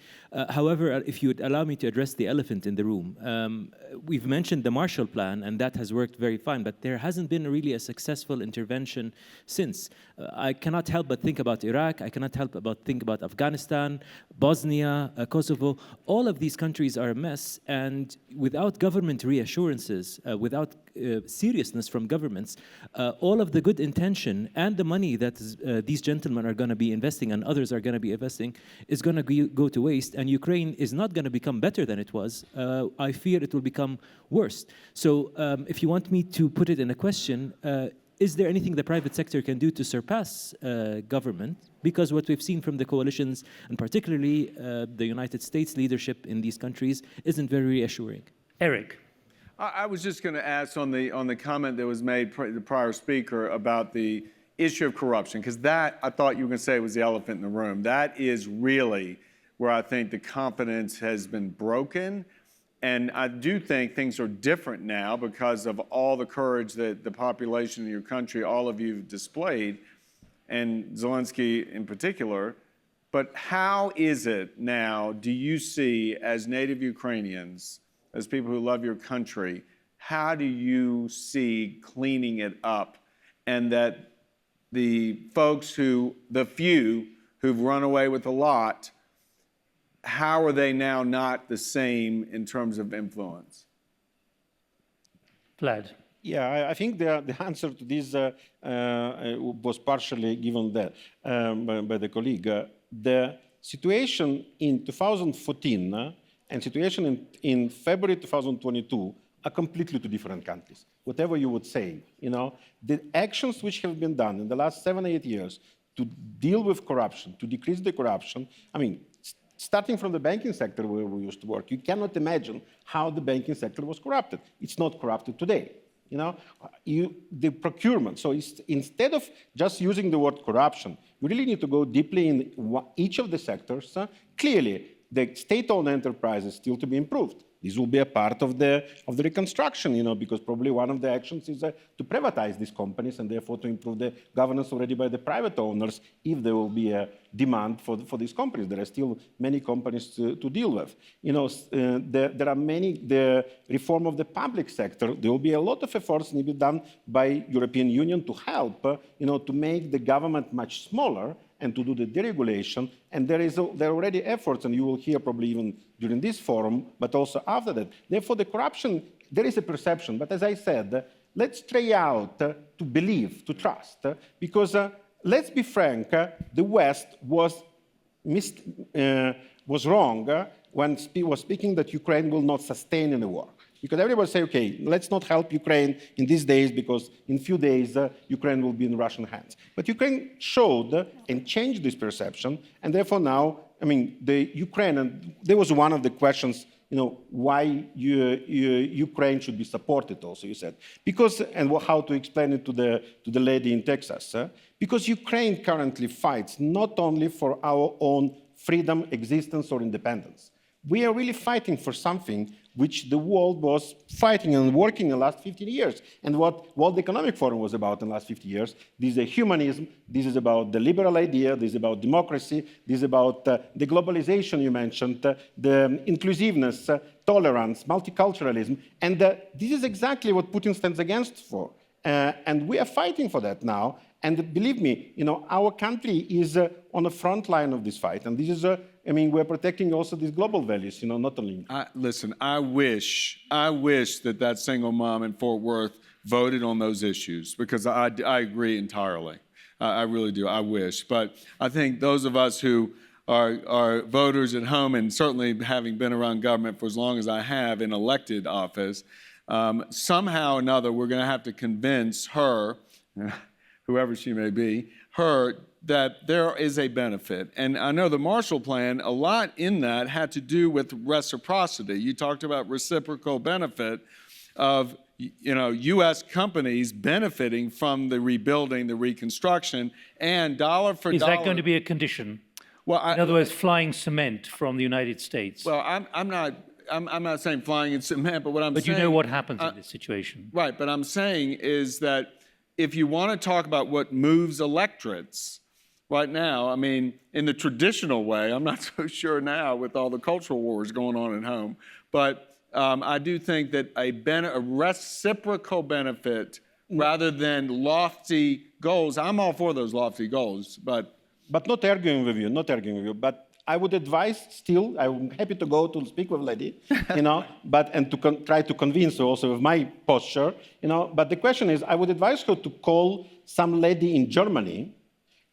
However, if you would allow me to address the elephant in the room, we've mentioned the Marshall Plan, and that has worked very fine, but there hasn't been really a successful intervention since. I cannot help but think about Iraq, I cannot help but think about Afghanistan, Bosnia, Kosovo. All of these countries are a mess, and without government reassurances, without seriousness from governments, all of the good intention and the money that these gentlemen are going to be investing and others are going to be investing is going to go to waste, and Ukraine is not going to become better than it was. I fear it will become worse. So if you want me to put it in a question, is there anything the private sector can do to surpass government? Because what we've seen from the coalitions, and particularly the United States leadership in these countries, isn't very reassuring. Eric. I was just going to ask on the comment that was made, the prior speaker, about the issue of corruption, because that, I thought you were going to say, was the elephant in the room. That is really where I think the confidence has been broken. And I do think things are different now because of all the courage that the population in your country, all of you have displayed, and Zelensky in particular. But how is it now, do you see, as native Ukrainians, as people who love your country, how do you see cleaning it up, and that the folks the few who've run away with a lot, how are they now not the same in terms of influence? Vlad. Yeah, I think the answer to this was partially given by the colleague. The situation in 2014 and situation in February 2022 are completely two different countries. Whatever you would say, the actions which have been done in the last 7 or 8 years to deal with corruption, to decrease the corruption, I mean, starting from the banking sector where we used to work, you cannot imagine how the banking sector was corrupted. It's not corrupted today. The procurement. So instead of just using the word corruption, you really need to go deeply in each of the sectors. Clearly, the state-owned enterprise is still to be improved. This will be a part of the reconstruction, because probably one of the actions is to privatize these companies and therefore to improve the governance already by the private owners if there will be a demand for these companies. There are still many companies to deal with. There are the reform of the public sector. There will be a lot of efforts needed done by European Union to help, to make the government much smaller and to do the deregulation. And there are already efforts, and you will hear probably even during this forum, but also after that. Therefore, the corruption, there is a perception. But as I said, let's try out to believe, to trust, because let's be frank, the West was wrong when was speaking that Ukraine will not sustain any war. Because everybody say, okay, let's not help Ukraine in these days because in few days Ukraine will be in Russian hands. But Ukraine showed and changed this perception, and therefore now, I mean, the Ukraine, and there was one of the questions, why Ukraine should be supported also, you said. Because, and how to explain it to the lady in Texas, because Ukraine currently fights not only for our own freedom, existence, or independence. We are really fighting for something which the world was fighting and working in the last 15 years. And what World Economic Forum was about in the last 50 years, this is a humanism, this is about the liberal idea, this is about democracy, this is about the globalization you mentioned, the inclusiveness, tolerance, multiculturalism, and this is exactly what Putin stands against for. And we are fighting for that now, and believe me, our country is on the front line of this fight, and this is we're protecting also these global values, not only. Listen, I wish that single mom in Fort Worth voted on those issues, because I agree entirely. I really do. I wish. But I think those of us who are voters at home, and certainly having been around government for as long as I have in elected office, somehow or another we're going to have to convince her, whoever she may be, that there is a benefit. And I know the Marshall Plan, a lot in that had to do with reciprocity. You talked about reciprocal benefit of U.S. companies benefiting from the rebuilding, the reconstruction, and dollar for dollar. Is that going to be a condition? Well, in other words, flying cement from the United States? Well, I'm not I'm not saying flying in cement, but what I'm But saying... you know what happens in this situation. Right, but I'm saying is that if you want to talk about what moves electorates right now, I mean, in the traditional way, I'm not so sure now with all the cultural wars going on at home, but I do think that a reciprocal benefit rather than lofty goals, I'm all for those lofty goals, but... But not arguing with you, but I would advise still, I'm happy to go to speak with lady, and to try to convince her also with my posture, but the question is, I would advise her to call some lady in Germany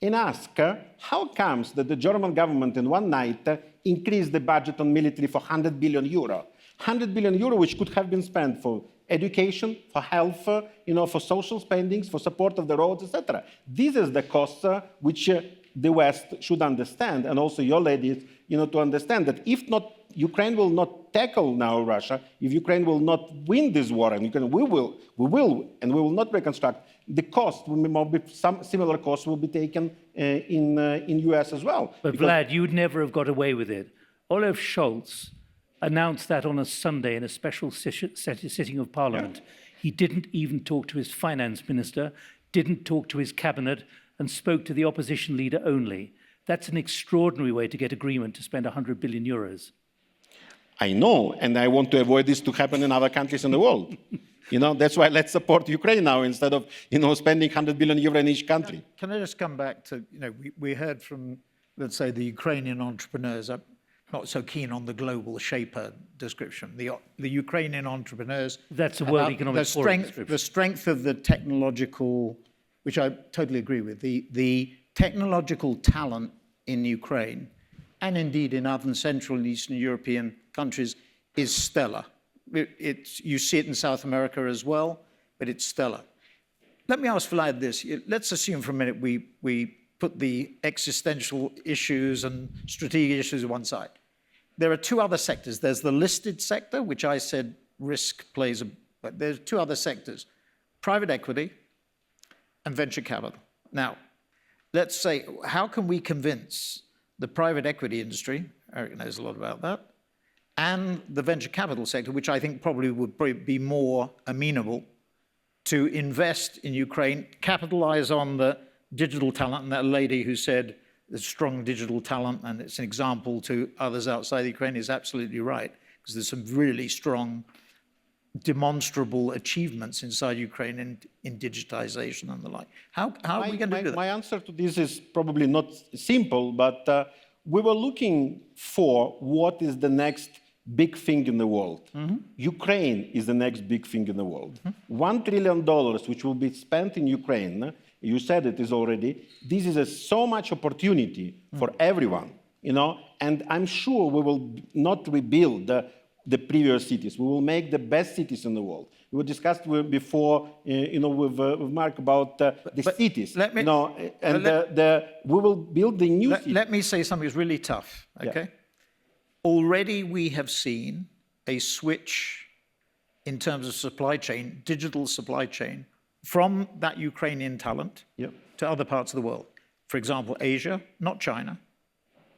and ask her, how comes that the German government in one night increased the budget on military for 100 billion euro? 100 billion euro, which could have been spent for education, for health, for social spendings, for support of the roads, etc. This is the cost which the West should understand, and also your ladies, to understand that if not, Ukraine will not tackle now Russia, if Ukraine will not win this war, and we will not reconstruct, the cost will be some similar costs will be taken in US as well. But Vlad, you'd never have got away with it. Olaf Scholz announced that on a Sunday in a special sitting of Parliament. Yeah. He didn't even talk to his finance minister, didn't talk to his cabinet, and spoke to the opposition leader only. That's an extraordinary way to get agreement to spend 100 billion euros. I know, and I want to avoid this to happen in other countries in the world. That's why let's support Ukraine now instead of, spending 100 billion euro in each country. Can I just come back to, we heard from, let's say, the Ukrainian entrepreneurs. I'm not so keen on the global shaper description. The Ukrainian entrepreneurs. That's a World Economic Forum description. The strength of the technological, which I totally agree with, the technological talent in Ukraine, and indeed in other Central and Eastern European countries, is stellar. You see it in South America as well, but it's stellar. Let me ask Vlad this. Let's assume for a minute we put the existential issues and strategic issues to one side. There are two other sectors. There's the listed sector, which I said risk plays but there's two other sectors, private equity and venture capital. Now, let's say, how can we convince the private equity industry, Eric knows a lot about that, and the venture capital sector, which I think probably would be more amenable to invest in Ukraine, capitalize on the digital talent, and that lady who said there's strong digital talent, and it's an example to others outside Ukraine, is absolutely right, because there's some really strong, demonstrable achievements inside Ukraine in digitization and the like. How are we going to do that? My answer to this is probably not simple, but we were looking for what is the next big thing in the world. Mm-hmm. Ukraine is the next big thing in the world. Mm-hmm. $1 trillion which will be spent in Ukraine, you said it is already, this is so much opportunity for everyone, and I'm sure we will not rebuild the previous cities. We will make the best cities in the world. We discussed before, with Mark about the cities. We will build the new cities. Let me say something that's really tough, okay? Yeah. Already we have seen a switch in terms of supply chain, digital supply chain, from that Ukrainian talent to other parts of the world. For example, Asia, not China,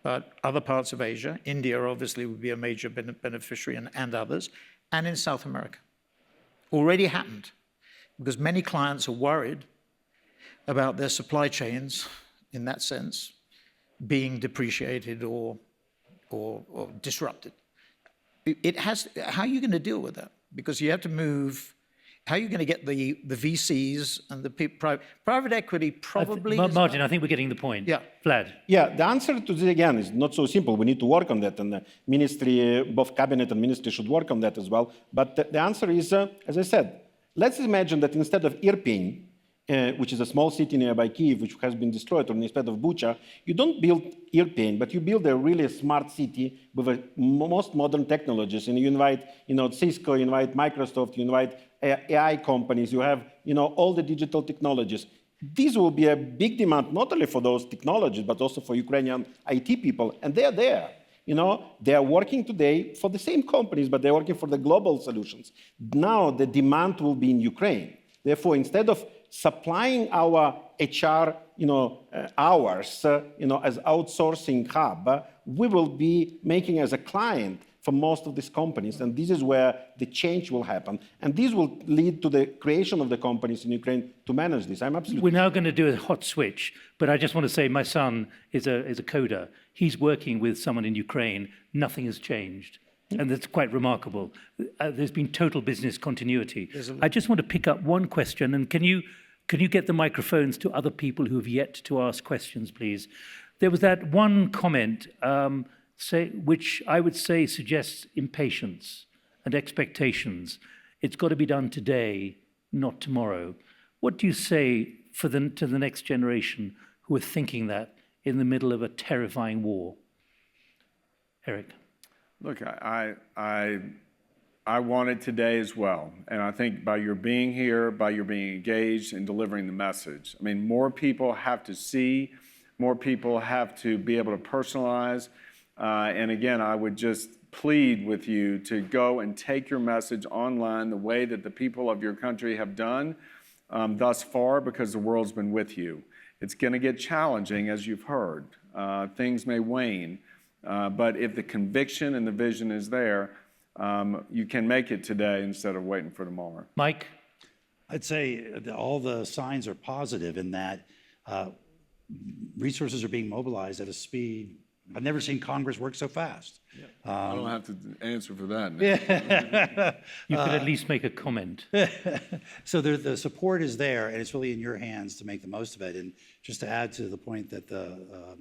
but other parts of Asia. India obviously would be a major beneficiary, and others, and in South America. Already happened, because many clients are worried about their supply chains, in that sense, being depreciated or disrupted. How are you going to deal with that? Because you have to move. How are you going to get the VCs and the private equity probably? Martin, I think we're getting the point. Yeah. Vlad. Yeah, the answer to this, again, is not so simple. We need to work on that, and the ministry, both cabinet and ministry should work on that as well. But the answer is, as I said, let's imagine that instead of Irpin, which is a small city nearby Kyiv, which has been destroyed, or instead of Bucha, you don't build Irpin, but you build a really smart city with the most modern technologies, and you invite, Cisco, you invite Microsoft, you invite AI companies, you have, all the digital technologies. This will be a big demand, not only for those technologies, but also for Ukrainian IT people, and they're there. They are working today for the same companies, but they're working for the global solutions. Now the demand will be in Ukraine. Therefore, instead of supplying our HR ours, as outsourcing hub, we will be making as a client for most of these companies, and this is where the change will happen. And this will lead to the creation of the companies in Ukraine to manage this. I'm absolutely... We're now going to do a hot switch, but I just want to say my son is a coder. He's working with someone in Ukraine. Nothing has changed. And that's quite remarkable. There's been total business continuity. I just want to pick up one question, and can you get the microphones to other people who have yet to ask questions, please? There was that one comment which I would say suggests impatience and expectations. It's got to be done today, not tomorrow. What do you say to the next generation who are thinking that in the middle of a terrifying war? Eric. Look, I want it today as well. And I think by your being here, by your being engaged in delivering the message, I mean, more people have to see, more people have to be able to personalize. And again, I would just plead with you to go and take your message online the way that the people of your country have done thus far, because the world's been with you. It's going to get challenging, as you've heard. Things may wane. But if the conviction and the vision is there, you can make it today instead of waiting for tomorrow. Mike? I'd say all the signs are positive in that resources are being mobilized at a speed. I've never seen Congress work so fast. I don't have to answer for that. You could at least make a comment. So the support is there, and it's really in your hands to make the most of it. And just to add to the point that the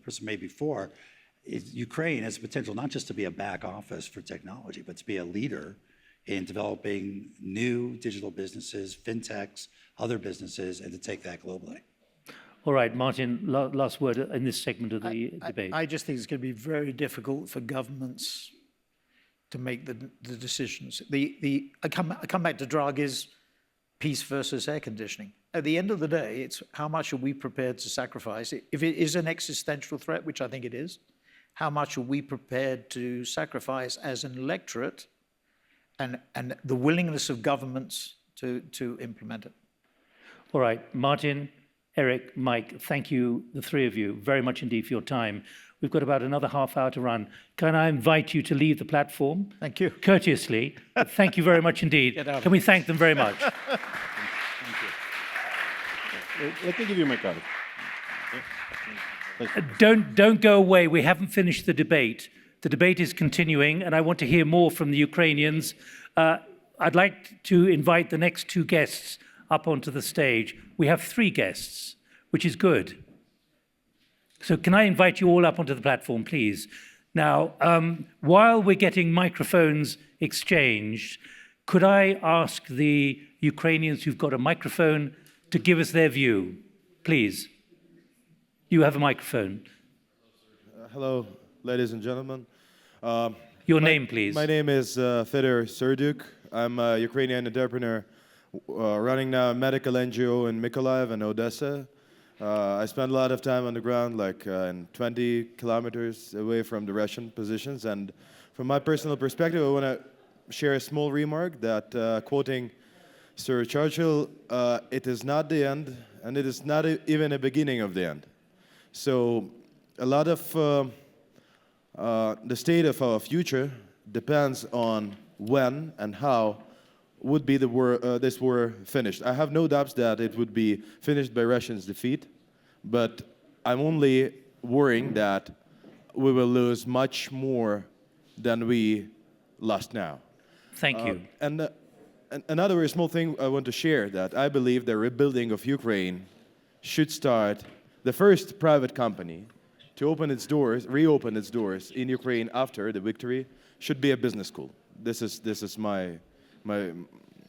person made before, Ukraine has the potential not just to be a back office for technology, but to be a leader in developing new digital businesses, fintechs, other businesses, and to take that globally. All right, Martin, last word in this segment of the debate. I just think it's going to be very difficult for governments to make the decisions. I come back to Draghi's peace versus air conditioning. At the end of the day, it's how much are we prepared to sacrifice? If it is an existential threat, which I think it is, how much are we prepared to sacrifice as an electorate, and the willingness of governments to implement it? All right, Martin, Eric, Mike, thank you, the three of you, very much indeed for your time. We've got about another half hour to run. Can I invite you to leave the platform? Thank you. Courteously. Thank you very much indeed. Can we thank them very much? Thank you. Let me give you my card. Don't go away. We haven't finished the debate. The debate is continuing, and I want to hear more from the Ukrainians. I'd like to invite the next two guests up onto the stage. We have three guests, which is good. So can I invite you all up onto the platform, please? Now, while we're getting microphones exchanged, could I ask the Ukrainians who've got a microphone to give us their view, please? You have a microphone. Hello, ladies and gentlemen. Your name, please. My name is Fedor Serduk. I'm a Ukrainian entrepreneur running now a medical NGO in Mykolaiv and Odessa. I spend a lot of time on the ground, like in 20 kilometers away from the Russian positions. And from my personal perspective, I want to share a small remark that, quoting Sir Churchill, it is not the end, and it is not even a beginning of the end. So a lot of the state of our future depends on when and how would be the war, this war finished. I have no doubts that it would be finished by Russians' defeat, but I'm only worrying that we will lose much more than we lost now. Thank you. And another very small thing I want to share, that I believe the rebuilding of Ukraine should start. The first private company to open its doors, reopen its doors in Ukraine after the victory should be a business school. This is my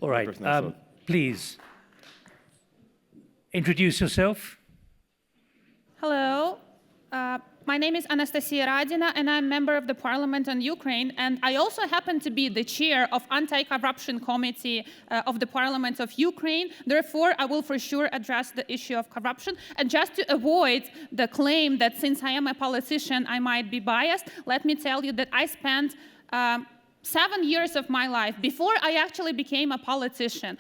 all right. Please introduce yourself. Hello. My name is Anastasia Radina, and I'm a member of the Parliament on Ukraine. And I also happen to be the chair of Anti-Corruption Committee of the Parliament of Ukraine. Therefore, I will for sure address the issue of corruption. And just to avoid the claim that since I am a politician, I might be biased, let me tell you that I spent 7 years of my life, before I actually became a politician,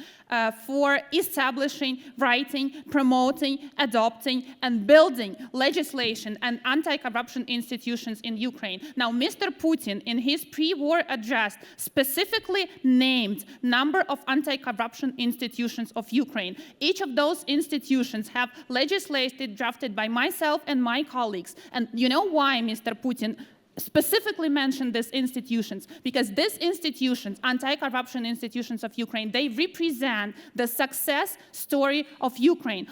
for establishing, writing, promoting, adopting, and building legislation and anti-corruption institutions in Ukraine. Now, Mr. Putin, in his pre-war address, specifically named number of anti-corruption institutions of Ukraine. Each of those institutions have legislation drafted by myself and my colleagues. And you know why Mr. Putin specifically mentioned these institutions? Because these institutions, anti-corruption institutions of Ukraine, they represent the success story of Ukraine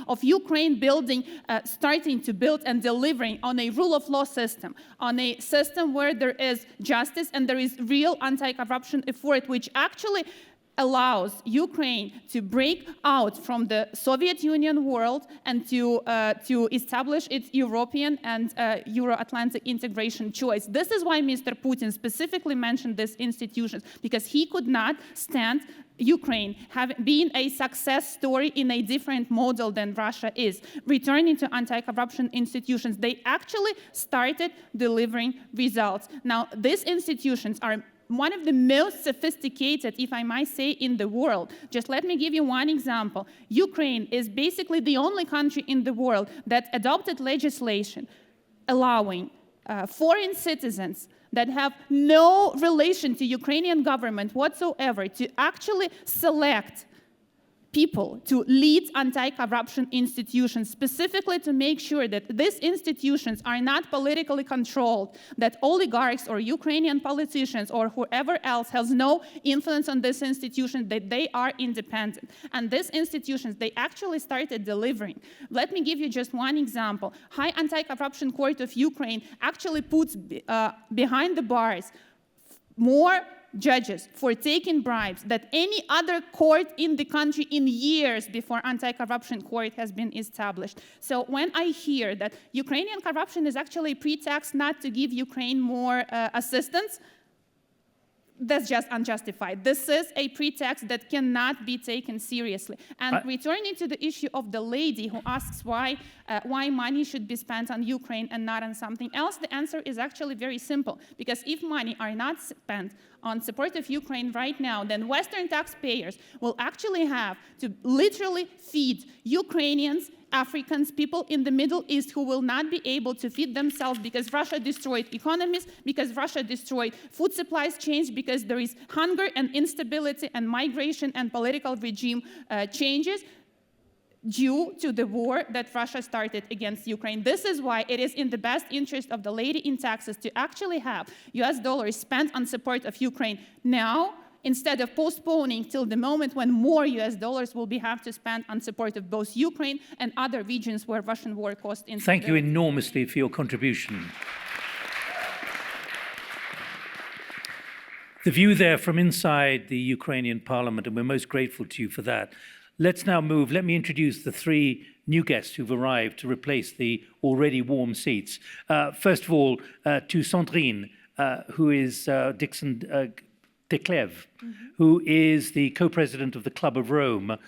building, starting to build and delivering on a rule of law system, on a system where there is justice and there is real anti-corruption effort, which actually allows Ukraine to break out from the Soviet Union world and to establish its European and Euro-Atlantic integration choice. This is why Mr. Putin specifically mentioned these institutions, because he could not stand Ukraine being a success story in a different model than Russia is. Returning to anti-corruption institutions, they actually started delivering results. Now, these institutions are one of the most sophisticated, if I might say, in the world. Just let me give you one example. Ukraine is basically the only country in the world that adopted legislation allowing foreign citizens that have no relation to Ukrainian government whatsoever to actually select people to lead anti-corruption institutions, specifically to make sure that these institutions are not politically controlled, that oligarchs or Ukrainian politicians or whoever else has no influence on this institution, that they are independent. And these institutions, they actually started delivering. Let me give you just one example. High Anti-Corruption Court of Ukraine actually puts behind the bars more judges for taking bribes than any other court in the country in years before anti-corruption court has been established. So when I hear that Ukrainian corruption is actually a pretext not to give Ukraine more assistance, that's just unjustified. This is a pretext that cannot be taken seriously. And returning to the issue of the lady who asks why money should be spent on Ukraine and not on something else, the answer is actually very simple. Because if money are not spent on support of Ukraine right now, then Western taxpayers will actually have to literally feed Ukrainians, Africans, people in the Middle East who will not be able to feed themselves because Russia destroyed economies, because Russia destroyed food supplies chains, because there is hunger and instability and migration and political regime changes due to the war that Russia started against Ukraine. This is why it is in the best interest of the lady in taxes to actually have US dollars spent on support of Ukraine now, instead of postponing till the moment when more US dollars will have to spend on support of both Ukraine and other regions where Russian war caused instability. Thank you enormously for your contribution. The view there from inside the Ukrainian parliament, and we're most grateful to you for that. Let's now move. Let me introduce the three new guests who've arrived to replace the already warm seats. First of all, to Sandrine, who is Dixon Declève, who is the co-president of the Club of Rome.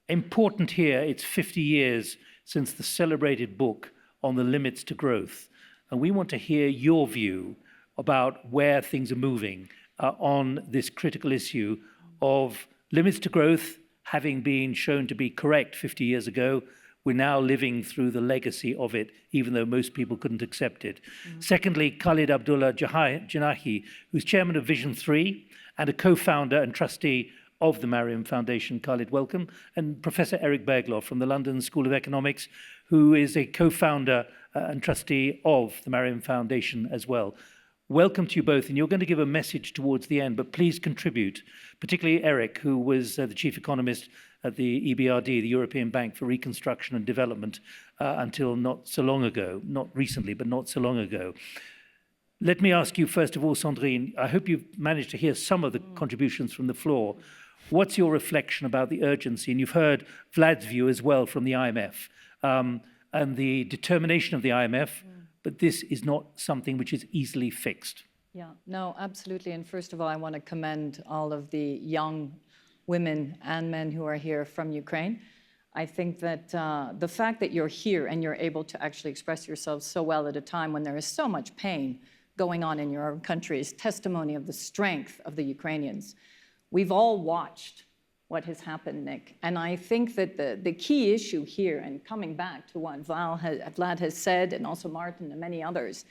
Important here, it's 50 years since the celebrated book on the limits to growth. And we want to hear your view about where things are moving on this critical issue of limits to growth having been shown to be correct 50 years ago. We're now living through the legacy of it, even though most people couldn't accept it. Secondly, Khalid Abdullah Janahi, who's chairman of Vision 3 and a co-founder and trustee of the Maryam Foundation. Khalid, welcome. And Professor Eric Bergloff from the London School of Economics, who is a co-founder and trustee of the Maryam Foundation as well. Welcome to you both, and you're going to give a message towards the end, but please contribute, particularly Eric, who was the chief economist at the EBRD, the European Bank for Reconstruction and Development, until not so long ago, not recently, but not so long ago. Let me ask you, first of all, Sandrine, I hope you've managed to hear some of the contributions from the floor. What's your reflection about the urgency? And you've heard Vlad's view as well from the IMF, and the determination of the IMF, but this is not something which is easily fixed. Yeah, no, absolutely. And first of all, I want to commend all of the young women and men who are here from Ukraine. I think that the fact that you're here and you're able to actually express yourselves so well at a time when there is so much pain going on in your own country is testimony of the strength of the Ukrainians. We've all watched what has happened, Nick. And I think that the key issue here, and coming back to what Vlad has said, and also Martin and many others,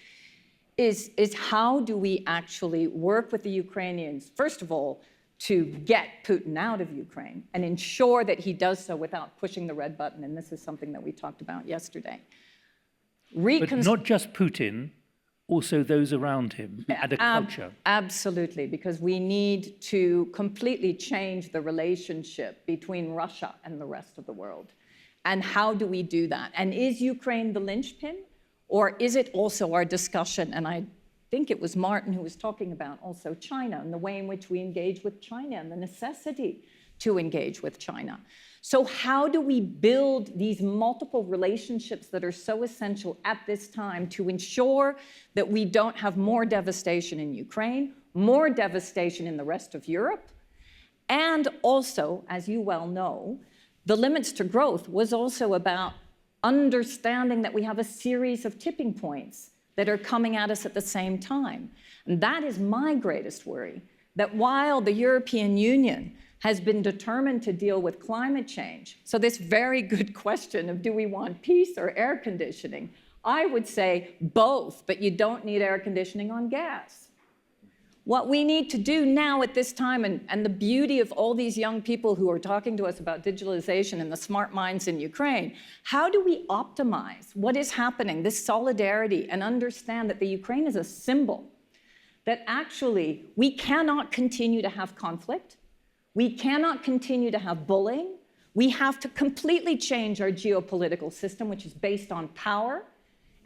is how do we actually work with the Ukrainians, first of all, to get Putin out of Ukraine and ensure that he does so without pushing the red button. And this is something that we talked about yesterday. But not just Putin, also those around him and a culture. Absolutely, because we need to completely change the relationship between Russia and the rest of the world. And how do we do that? And is Ukraine the linchpin? Or is it also our discussion? And I think it was Martin who was talking about also China and the way in which we engage with China and the necessity to engage with China. So how do we build these multiple relationships that are so essential at this time to ensure that we don't have more devastation in Ukraine, more devastation in the rest of Europe? And also, as you well know, the limits to growth was also about understanding that we have a series of tipping points that are coming at us at the same time. And that is my greatest worry, that while the European Union has been determined to deal with climate change, so this very good question of do we want peace or air conditioning, I would say both, but you don't need air conditioning on gas. What we need to do now at this time, and the beauty of all these young people who are talking to us about digitalization and the smart minds in Ukraine, how do we optimize what is happening, this solidarity, and understand that the Ukraine is a symbol, that actually we cannot continue to have conflict, we cannot continue to have bullying, we have to completely change our geopolitical system, which is based on power,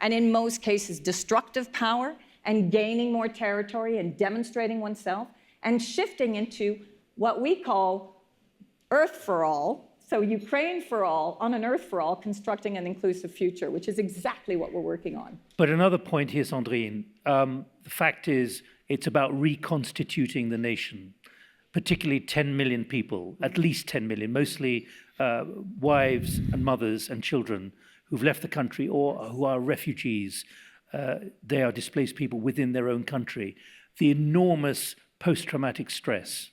and in most cases destructive power, and gaining more territory and demonstrating oneself, and shifting into what we call Earth for All, so Ukraine for all, on an Earth for all, constructing an inclusive future, which is exactly what we're working on. But another point here, Sandrine, the fact is it's about reconstituting the nation, particularly 10 million people, at least 10 million, mostly wives and mothers and children who've left the country or who are refugees. They are displaced people within their own country. The enormous post-traumatic stress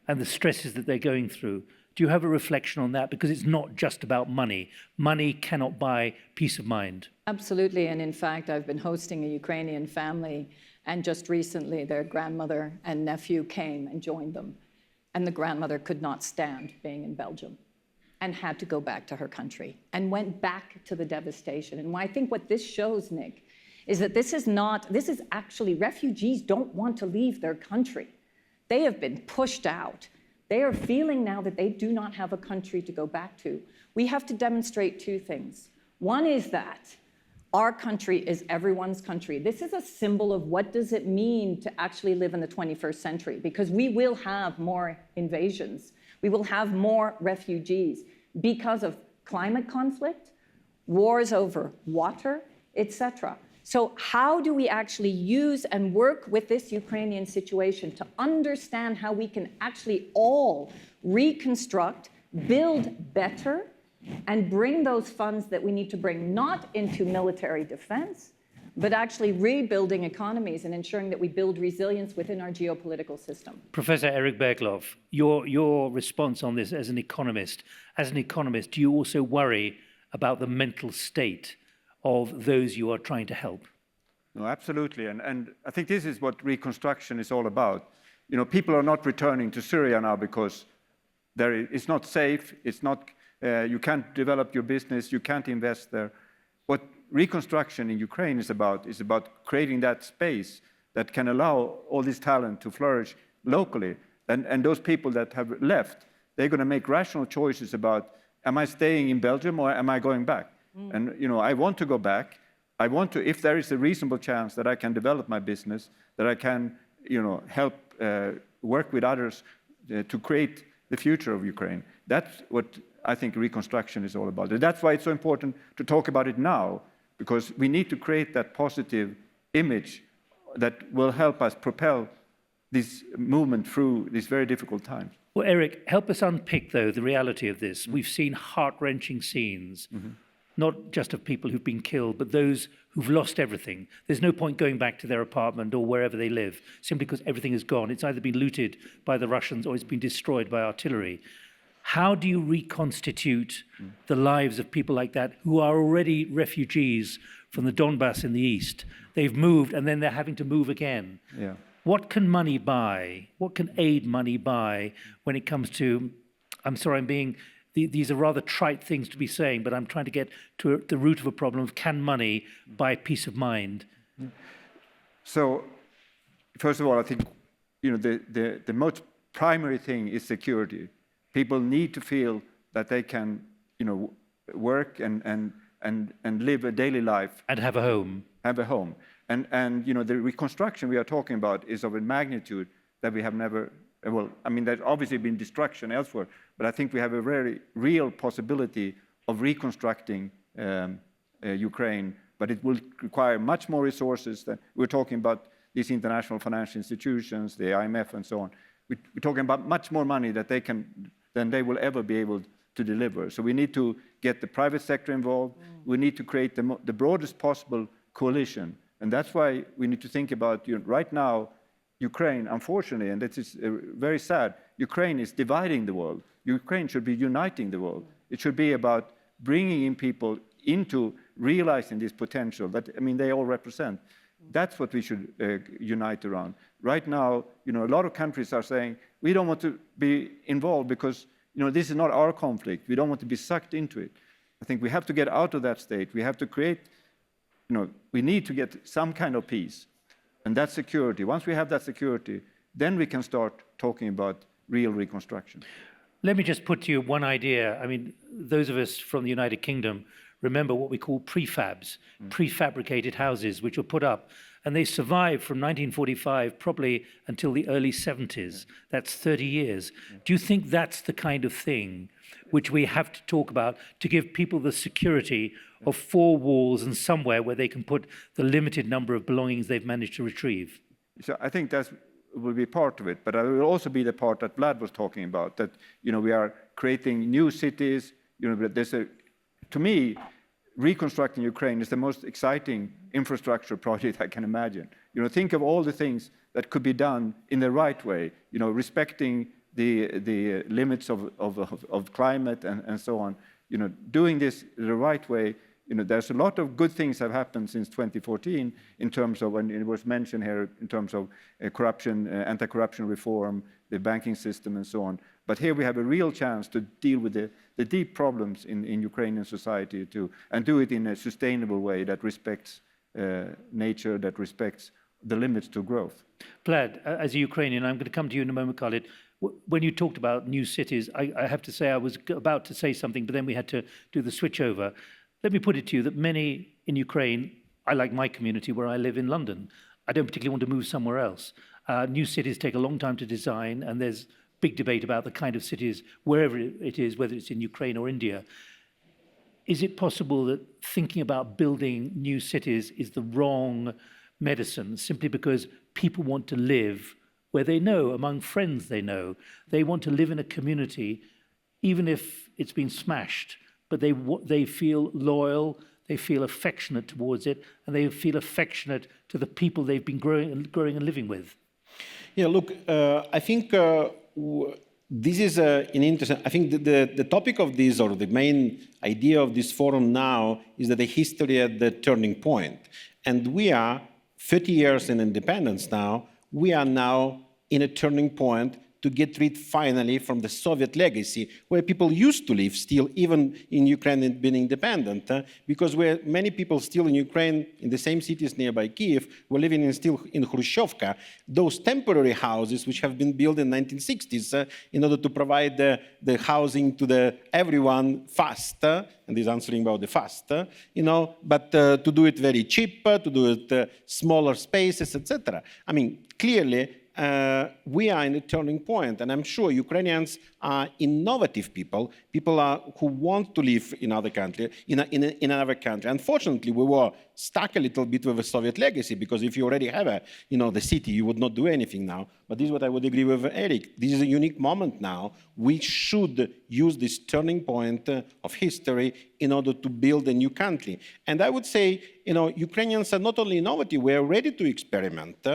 and the stresses that they're going through. Do you have a reflection on that? Because it's not just about money. Money cannot buy peace of mind. Absolutely, and in fact, I've been hosting a Ukrainian family, and just recently their grandmother and nephew came and joined them. And the grandmother could not stand being in Belgium and had to go back to her country and went back to the devastation. And I think what this shows, Nick, is that this is actually, refugees don't want to leave their country. They have been pushed out. They are feeling now that they do not have a country to go back to. We have to demonstrate two things. One is that our country is everyone's country. This is a symbol of what does it mean to actually live in the 21st century, because we will have more invasions. We will have more refugees because of climate conflict, wars over water, etc. So how do we actually use and work with this Ukrainian situation to understand how we can actually all reconstruct, build better, and bring those funds that we need to bring not into military defense, but actually rebuilding economies and ensuring that we build resilience within our geopolitical system. Professor Eric Bergloff, your response on this as an economist, do you also worry about the mental state of those you are trying to help? No, absolutely. And I think this is what reconstruction is all about. You know, people are not returning to Syria now because it's not safe, it's not, you can't develop your business, you can't invest there. What reconstruction in Ukraine is about creating that space that can allow all this talent to flourish locally. And those people that have left, they're going to make rational choices about, am I staying in Belgium or am I going back? And, you know, I want to go back. I want to, if there is a reasonable chance that I can develop my business, that I can, you know, help work with others to create the future of Ukraine. That's what I think reconstruction is all about. And that's why it's so important to talk about it now, because we need to create that positive image that will help us propel this movement through these very difficult times. Well, Eric, help us unpick, though, the reality of this. We've seen heart-wrenching scenes not just of people who've been killed, but those who've lost everything. There's no point going back to their apartment or wherever they live, simply because everything is gone. It's either been looted by the Russians or it's been destroyed by artillery. How do you reconstitute the lives of people like that who are already refugees from the Donbass in the east? They've moved and then they're having to move again. Yeah. What can money buy? What can aid money buy when it comes to, I'm sorry, these are rather trite things to be saying, but I'm trying to get to the root of a problem of can money buy peace of mind? So, first of all, I think the most primary thing is security. People need to feel that they can, work and live a daily life and have a home. Have a home, and the reconstruction we are talking about is of a magnitude that we have never. Well, I mean, there's obviously been destruction elsewhere, but I think we have a very real possibility of reconstructing Ukraine. But it will require much more resources. Than we're talking about these international financial institutions, the IMF, and so on. We're talking about much more money that than they will ever be able to deliver. So we need to get the private sector involved. We need to create the broadest possible coalition, and that's why we need to think about right now. Ukraine, unfortunately, and this is very sad, Ukraine is dividing the world. Ukraine should be uniting the world. It should be about bringing in people into realizing this potential that, they all represent. That's what we should unite around. Right now, a lot of countries are saying, we don't want to be involved because, this is not our conflict. We don't want to be sucked into it. I think we have to get out of that state. We have to create, we need to get some kind of peace. And that's security. Once we have that security, then we can start talking about real reconstruction. Let me just put to you one idea. Those of us from the United Kingdom remember what we call prefabs, prefabricated houses, which were put up. And they survived from 1945 probably until the early 70s. That's 30 years. Do you think that's the kind of thing which we have to talk about to give people the security of 4 walls and somewhere where they can put the limited number of belongings they've managed to retrieve? So I think that will be part of it, but it will also be the part that Vlad was talking about, that we are creating new cities. To me, reconstructing Ukraine is the most exciting infrastructure project I can imagine. Think of all the things that could be done in the right way, respecting the limits of climate and so on. Doing this the right way. There's a lot of good things have happened since 2014 in terms of, and it was mentioned here, in terms of corruption, anti-corruption reform, the banking system, and so on. But here we have a real chance to deal with the deep problems in Ukrainian society and do it in a sustainable way that respects nature, that respects the limits to growth. Vlad, as a Ukrainian, I'm going to come to you in a moment, Khalid. When you talked about new cities, I have to say I was about to say something, but then we had to do the switch over. Let me put it to you that many in Ukraine, I like my community where I live in London. I don't particularly want to move somewhere else. New cities take a long time to design, and there's big debate about the kind of cities, wherever it is, whether it's in Ukraine or India. Is it possible that thinking about building new cities is the wrong medicine, simply because people want to live where they know, among friends they know? They want to live in a community, even if it's been smashed, but they feel loyal, they feel affectionate towards it, and they feel affectionate to the people they've been growing and living with. Yeah, look, I think this is an interesting. I think the topic of this, or the main idea of this forum now, is that the history at the turning point, and we are 30 years in independence now. We are now in a turning point to get rid finally from the Soviet legacy, where people used to live still, even in Ukraine being independent, because where many people still in Ukraine, in the same cities nearby Kiev, were living still in Khrushchevka, those temporary houses which have been built in the 1960s in order to provide the housing to everyone fast, and he's answering about the fast, but to do it very cheap, to do it smaller spaces, etc. I mean, clearly, we are in a turning point, and I'm sure Ukrainians are innovative people, who want to live in another country, in another country. Unfortunately, we were stuck a little bit with a Soviet legacy, because if you already have the city, you would not do anything now. But this is what I would agree with Eric. This is a unique moment now. We should use this turning point of history in order to build a new country. And I would say, Ukrainians are not only innovative, we are ready to experiment.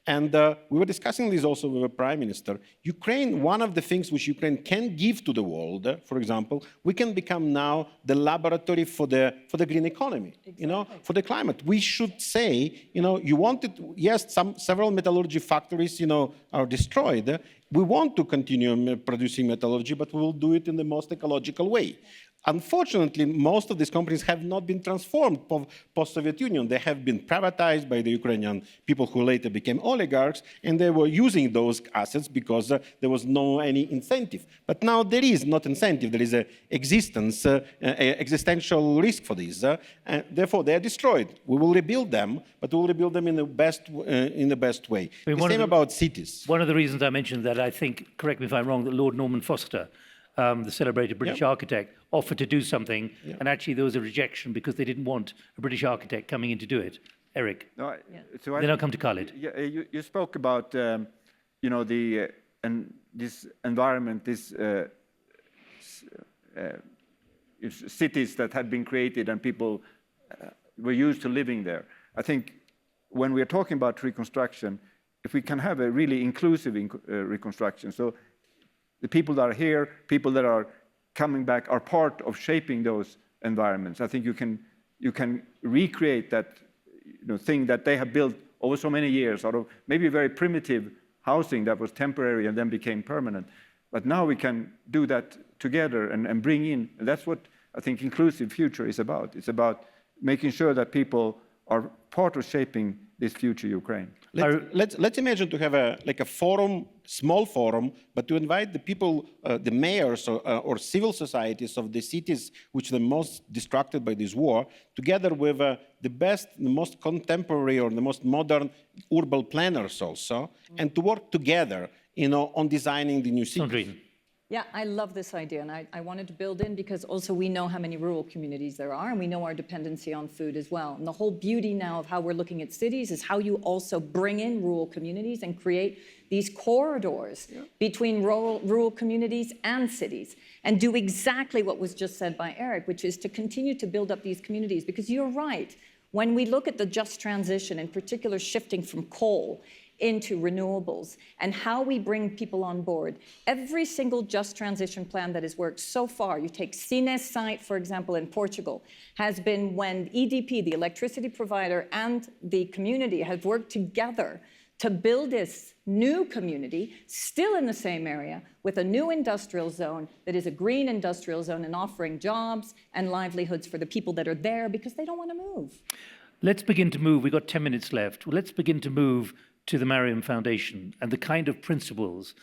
And we were discussing this also with the Prime Minister. Ukraine, one of the things which Ukraine can give to the world, for example, we can become now the laboratory for the green economy, for the climate. We should say, you wanted, yes, several metallurgy factories, are destroyed. We want to continue producing metallurgy, but we will do it in the most ecological way. Unfortunately, most of these companies have not been transformed post-Soviet Union. They have been privatized by the Ukrainian people who later became oligarchs, and they were using those assets because there was no any incentive. But now there is not incentive. There is an existential risk for these. Therefore, they are destroyed. We will rebuild them, but we will rebuild them in the best way. The same about cities. One of the reasons I mentioned that, I think, correct me if I'm wrong, that Lord Norman Foster, the celebrated British architect, offered to do something, and actually there was a rejection because they didn't want a British architect coming in to do it. Eric, then I'll come to Khalid. Yeah, you spoke about, this environment, this cities that had been created and people were used to living there. I think when we're talking about reconstruction, if we can have a really inclusive reconstruction, so the people that are here, people that are coming back are part of shaping those environments. I think you can recreate that thing that they have built over so many years out of maybe very primitive housing that was temporary and then became permanent. But now we can do that together and bring in, and that's what I think inclusive future is about. It's about making sure that people are part of shaping this future Ukraine. Let's imagine to have a forum, small forum, but to invite the people, the mayors or civil societies of the cities which are the most distracted by this war, together with the best, the most contemporary or the most modern urban planners also, and to work together, on designing the new cities. Yeah, I love this idea, and I wanted to build in because also we know how many rural communities there are, and we know our dependency on food as well. And the whole beauty now of how we're looking at cities is how you also bring in rural communities and create these corridors between rural communities and cities, and do exactly what was just said by Eric, which is to continue to build up these communities. Because you're right, when we look at the just transition, in particular shifting from coal into renewables and how we bring people on board. Every single just transition plan that has worked so far, you take Sines site, for example, in Portugal, has been when EDP, the electricity provider, and the community have worked together to build this new community, still in the same area, with a new industrial zone that is a green industrial zone and offering jobs and livelihoods for the people that are there because they don't want to move. Let's begin to move. We've got 10 minutes left. Let's begin to move to the Maryam Foundation and the kind of principles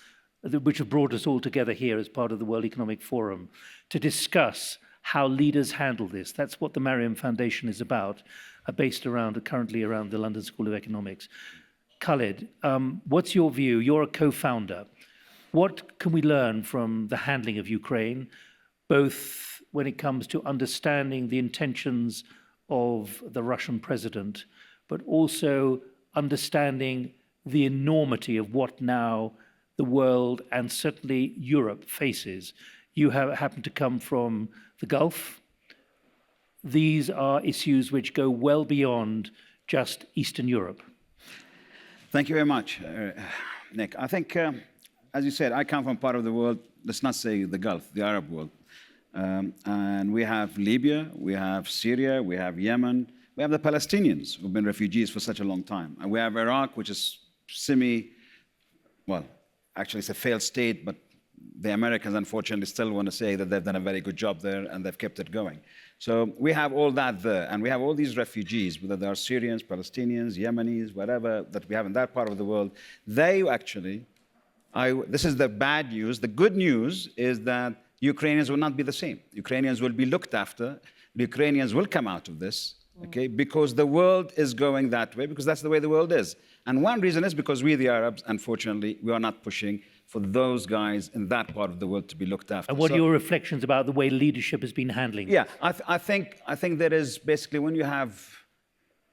which have brought us all together here as part of the World Economic Forum to discuss how leaders handle this. That's what the Maryam Foundation is about, based currently around the London School of Economics. Khalid, what's your view? You're a co-founder. What can we learn from the handling of Ukraine, both when it comes to understanding the intentions of the Russian president, but also understanding the enormity of what now the world and certainly Europe faces? You happen to come from the Gulf. These are issues which go well beyond just Eastern Europe. Thank you very much, Nick. I think, as you said, I come from part of the world, let's not say the Gulf, the Arab world. And we have Libya, we have Syria, we have Yemen, we have the Palestinians who've been refugees for such a long time. And we have Iraq, which is actually it's a failed state, but the Americans unfortunately still want to say that they've done a very good job there and they've kept it going. So we have all that there, and we have all these refugees, whether they are Syrians, Palestinians, Yemenis, whatever that we have in that part of the world. They actually, this is the bad news. The good news is that Ukrainians will not be the same. Ukrainians will be looked after. The Ukrainians will come out of this. okay? Because the world is going that way, because that's the way the world is. And one reason is because we, the Arabs, unfortunately, we are not pushing for those guys in that part of the world to be looked after. And what are your reflections about the way leadership has been handling? Yeah, I think there is basically when you have,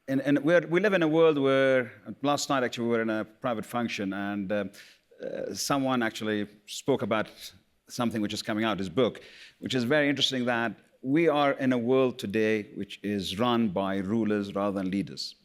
and we live in a world where, last night actually we were in a private function and someone actually spoke about something which is coming out, his book, which is very interesting, that we are in a world today which is run by rulers rather than leaders.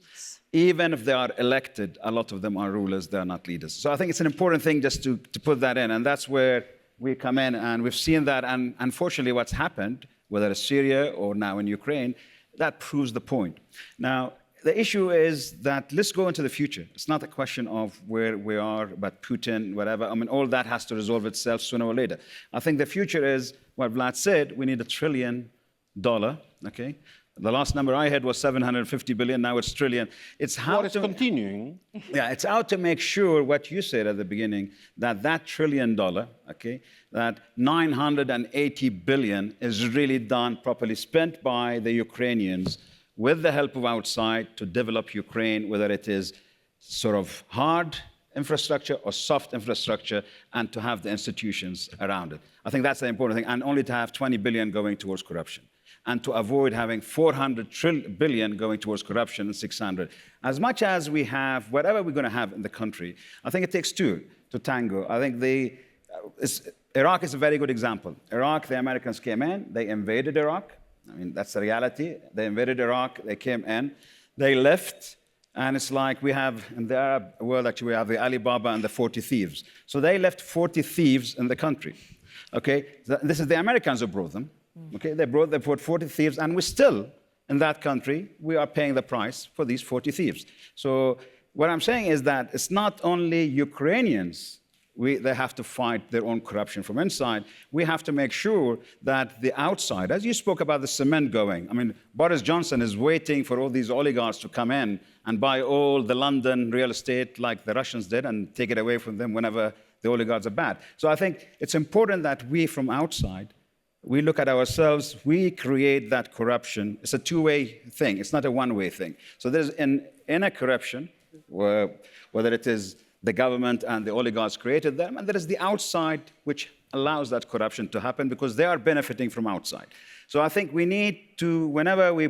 Even if they are elected, a lot of them are rulers, they are not leaders. So I think it's an important thing just to put that in, and that's where we come in, and we've seen that, and unfortunately what's happened, whether it's Syria or now in Ukraine, that proves the point. Now, the issue is that let's go into the future. It's not a question of where we are, about Putin, whatever. I mean, all that has to resolve itself sooner or later. I think the future is what Vlad said, we need $1 trillion, okay? The last number I had was 750 billion, now it's trillion. It's how it's continuing. Yeah, it's how to make sure what you said at the beginning, that $1 trillion, okay, that 980 billion is really done, properly spent by the Ukrainians with the help of outside to develop Ukraine, whether it is sort of hard infrastructure or soft infrastructure, and to have the institutions around it. I think that's the important thing, and only to have 20 billion going towards corruption, and to avoid having 400 billion going towards corruption and 600. As much as we have, whatever we're going to have in the country, I think it takes two to tango. I think Iraq is a very good example. Iraq, the Americans came in, they invaded Iraq. I mean, that's the reality. They invaded Iraq, they came in, they left, and it's like we have, in the Arab world, actually, we have the Alibaba and the 40 thieves. So they left 40 thieves in the country, okay? This is the Americans who brought them, okay? They brought 40 thieves, and we still, in that country, we are paying the price for these 40 thieves. So what I'm saying is that it's not only Ukrainians, they have to fight their own corruption from inside. We have to make sure that the outside, as you spoke about the cement going, I mean, Boris Johnson is waiting for all these oligarchs to come in and buy all the London real estate like the Russians did and take it away from them whenever the oligarchs are bad. So I think it's important that we from outside, we look at ourselves, we create that corruption. It's a two-way thing. It's not a one-way thing. So there's inner corruption, whether it is the government and the oligarchs created them, and there is the outside which allows that corruption to happen because they are benefiting from outside. So I think we need to, whenever we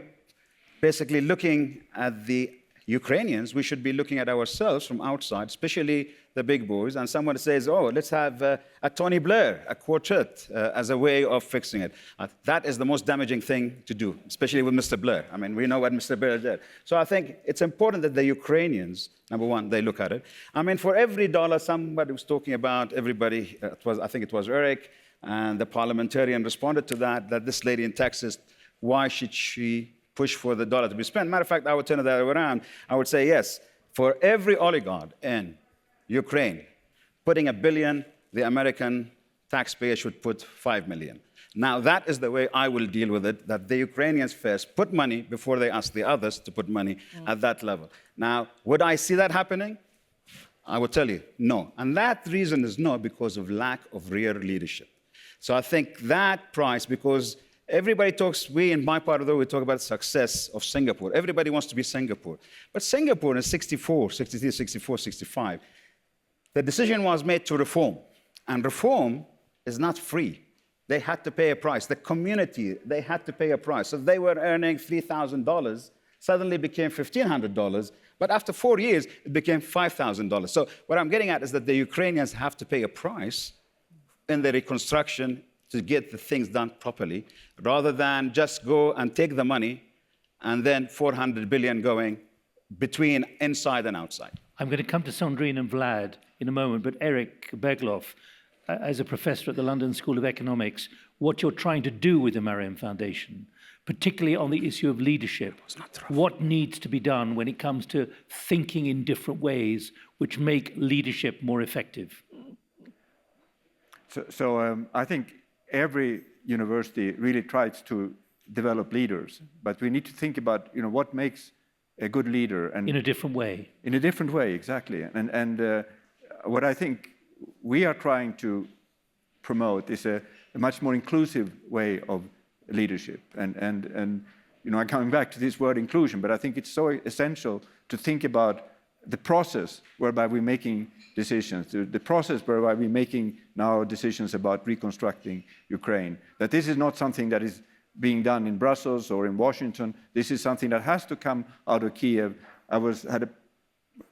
basically looking at the Ukrainians, we should be looking at ourselves from outside, especially the big boys, and someone says, oh, let's have a Tony Blair, a quartet, as a way of fixing it. That is the most damaging thing to do, especially with Mr. Blair. I mean, we know what Mr. Blair did. So I think it's important that the Ukrainians, number one, they look at it. I mean, for every dollar, somebody was talking about, everybody, I think it was Eric, and the parliamentarian responded to that this lady in Texas, why should she push for the dollar to be spent? Matter of fact, I would turn that around. I would say, yes, for every oligarch in Ukraine putting $1 billion, the American taxpayer should put $5 million. Now, that is the way I will deal with it, that the Ukrainians first put money before they ask the others to put money at that level. Now, would I see that happening? I would tell you, no. And that reason is no, because of lack of real leadership. So I think that price, because everybody talks, we in my part of the world, we talk about success of Singapore. Everybody wants to be Singapore. But Singapore in 64, 63, 64, 65, the decision was made to reform. And reform is not free. They had to pay a price. The community, they had to pay a price. So they were earning $3,000, suddenly became $1,500. But after 4 years, it became $5,000. So what I'm getting at is that the Ukrainians have to pay a price in the reconstruction to get the things done properly, rather than just go and take the money and then 400 billion going between inside and outside. I'm going to come to Sandrine and Vlad in a moment, but Eric Begloff, as a professor at the London School of Economics, what you're trying to do with the Maryam Foundation, particularly on the issue of leadership, what needs to be done when it comes to thinking in different ways which make leadership more effective? So I think every university really tries to develop leaders, but we need to think about, what makes a good leader. And in a different way. In a different way, exactly. And what I think we are trying to promote is a much more inclusive way of leadership. And I'm coming back to this word inclusion, but I think it's so essential to think about the process whereby we're making decisions, the process whereby we're making now decisions about reconstructing Ukraine, that this is not something that is being done in Brussels or in Washington. This is something that has to come out of Kiev. I had a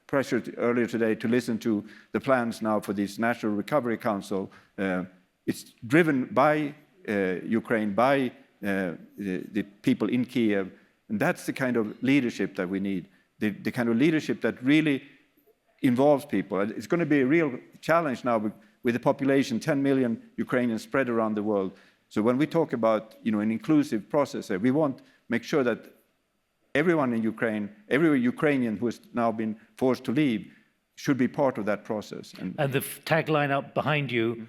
pressure earlier today to listen to the plans now for this National Recovery Council. It's driven by Ukraine, by the people in Kiev, and that's the kind of leadership that we need, the kind of leadership that really involves people. It's going to be a real challenge now with the population, 10 million Ukrainians spread around the world. So when we talk about an inclusive process, we want to make sure that everyone in Ukraine, every Ukrainian who has now been forced to leave, should be part of that process. And the tagline up behind you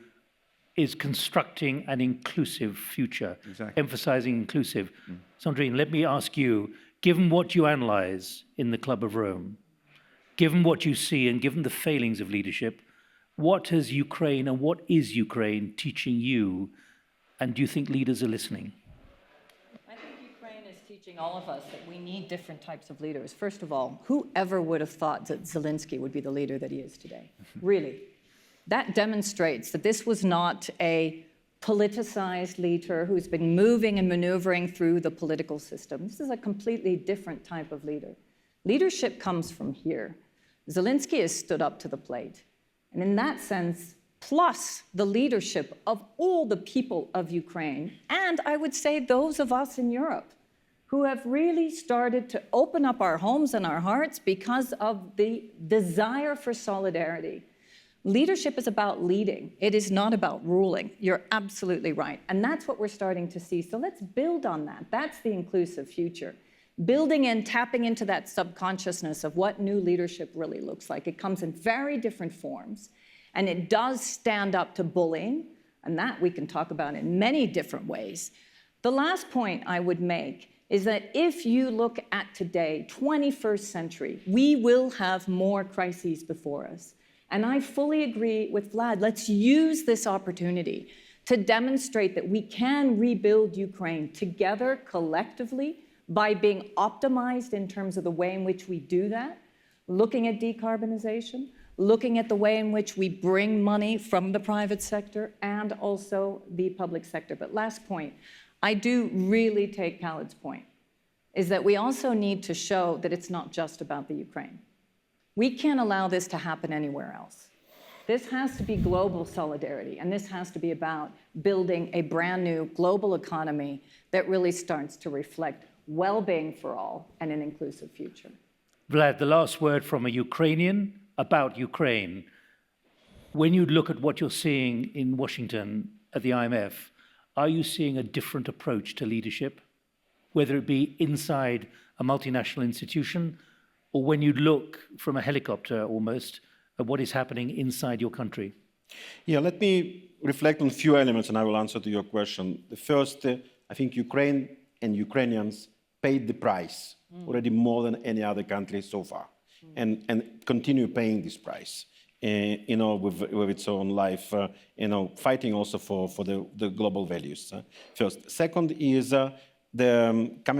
is constructing an inclusive future, emphasizing inclusive. Sandrine, let me ask you, given what you analyze in the Club of Rome, given what you see and given the failings of leadership, what has Ukraine and what is Ukraine teaching you? And do you think leaders are listening? I think Ukraine is teaching all of us that we need different types of leaders. First of all, whoever would have thought that Zelensky would be the leader that he is today? Really? That demonstrates that this was not a politicized leader who's been moving and maneuvering through the political system. This is a completely different type of leader. Leadership comes from here. Zelensky has stood up to the plate. And in that sense, plus the leadership of all the people of Ukraine, and I would say those of us in Europe, who have really started to open up our homes and our hearts because of the desire for solidarity. Leadership is about leading. It is not about ruling. You're absolutely right. And that's what we're starting to see. So let's build on that. That's the inclusive future. Building and tapping into that subconsciousness of what new leadership really looks like. It comes in very different forms. And it does stand up to bullying. And that we can talk about in many different ways. The last point I would make is that if you look at today, 21st century, we will have more crises before us. And I fully agree with Vlad. Let's use this opportunity to demonstrate that we can rebuild Ukraine together, collectively, by being optimized in terms of the way in which we do that, looking at decarbonization, looking at the way in which we bring money from the private sector and also the public sector. But last point, I do really take Khaled's point, is that we also need to show that it's not just about the Ukraine. We can't allow this to happen anywhere else. This has to be global solidarity, and this has to be about building a brand new global economy that really starts to reflect well-being for all and an inclusive future. Vlad, the last word from a Ukrainian about Ukraine. When you look at what you're seeing in Washington at the IMF, are you seeing a different approach to leadership, whether it be inside a multinational institution or when you look from a helicopter almost at what is happening inside your country? Yeah, let me reflect on a few elements and I will answer to your question. The first, I think Ukraine and Ukrainians paid the price already more than any other country so far and continue paying this price, with its own life, fighting also for the global values. First. Second is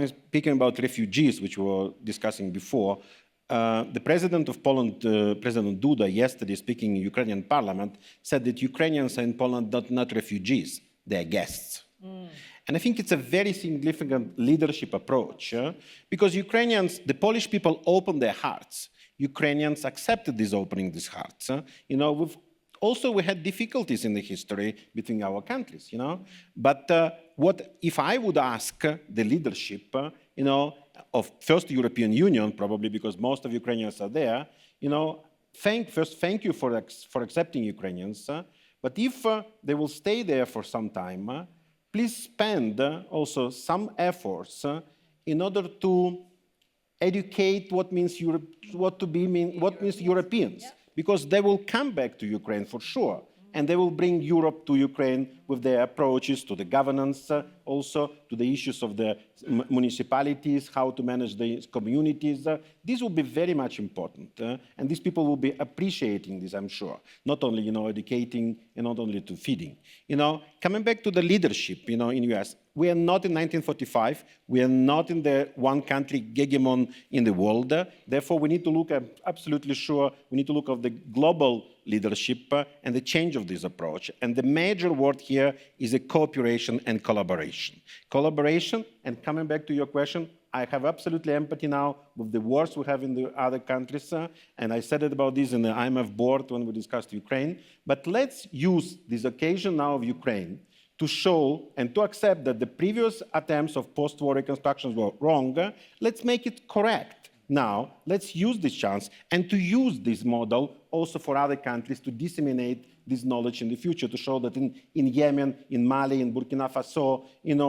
speaking about refugees, which we were discussing before. The president of Poland, President Duda, yesterday speaking in Ukrainian parliament, said that Ukrainians are in Poland not refugees, they're guests. And I think it's a very significant leadership approach because the Polish people opened their hearts. Ukrainians accepted this opening these hearts. We had difficulties in the history between our countries, But what if I would ask the leadership, of first European Union, probably because most of Ukrainians are there, thank you for accepting Ukrainians. But if they will stay there for some time, please spend also some efforts in order to educate what means Europeans, because they will come back to Ukraine for sure, and they will bring Europe to Ukraine with their approaches to the governance, also to the issues of the municipalities, how to manage the communities. This will be very much important, and these people will be appreciating this, I'm sure. Not only, educating and not only to feeding. Coming back to the leadership, in the US, we are not in 1945. We are not in the one country hegemon in the world. Therefore, we need to look at, absolutely sure, we need to look at the global leadership and the change of this approach. And the major word here is a cooperation and collaboration. Collaboration, and coming back to your question, I have absolutely empathy now with the wars we have in the other countries, and I said it about this in the IMF board when we discussed Ukraine. But let's use this occasion now of Ukraine to show and to accept that the previous attempts of post-war reconstructions were wrong. Let's make it correct now. Let's use this chance and to use this model also for other countries to disseminate this knowledge in the future, to show that in Yemen, in Mali, in Burkina Faso, in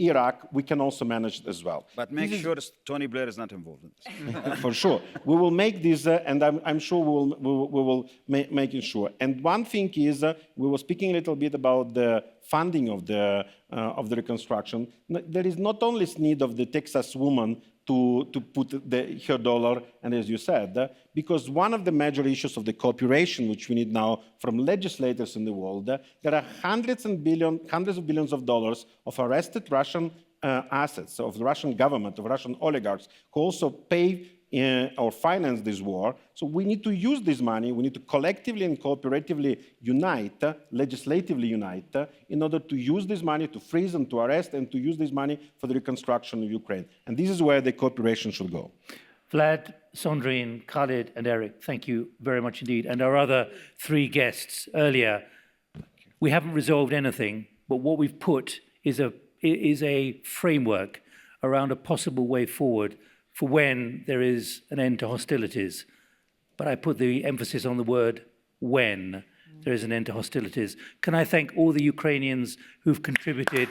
Iraq, we can also manage it as well. But make sure Tony Blair is not involved in this. For sure. We will make this, and I'm sure we will make it sure. And one thing is, we were speaking a little bit about the funding of the reconstruction. There is not only this need of the Texas woman to put her dollar, and as you said, because one of the major issues of the cooperation which we need now from legislators in the world, there are hundreds of billions of dollars of arrested Russian assets of the Russian government, of Russian oligarchs, who also pay or finance this war. So we need to use this money, we need to collectively and cooperatively unite, legislatively unite, in order to use this money to freeze and to arrest and to use this money for the reconstruction of Ukraine. And this is where the cooperation should go. Vlad, Sandrine, Khalid, and Eric, thank you very much indeed. And our other three guests earlier, we haven't resolved anything, but what we've put is a framework around a possible way forward for when there is an end to hostilities. But I put the emphasis on the word when there is an end to hostilities. Can I thank all the Ukrainians who've contributed?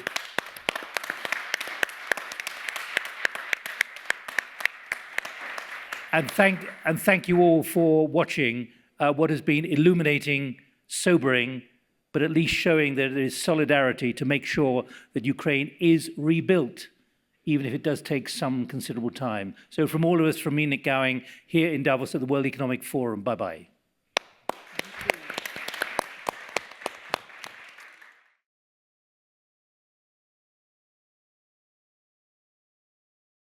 And thank you all for watching what has been illuminating, sobering, but at least showing that there is solidarity to make sure that Ukraine is rebuilt, even if it does take some considerable time. So from all of us, from me, Nick Gowing, here in Davos at the World Economic Forum, bye-bye.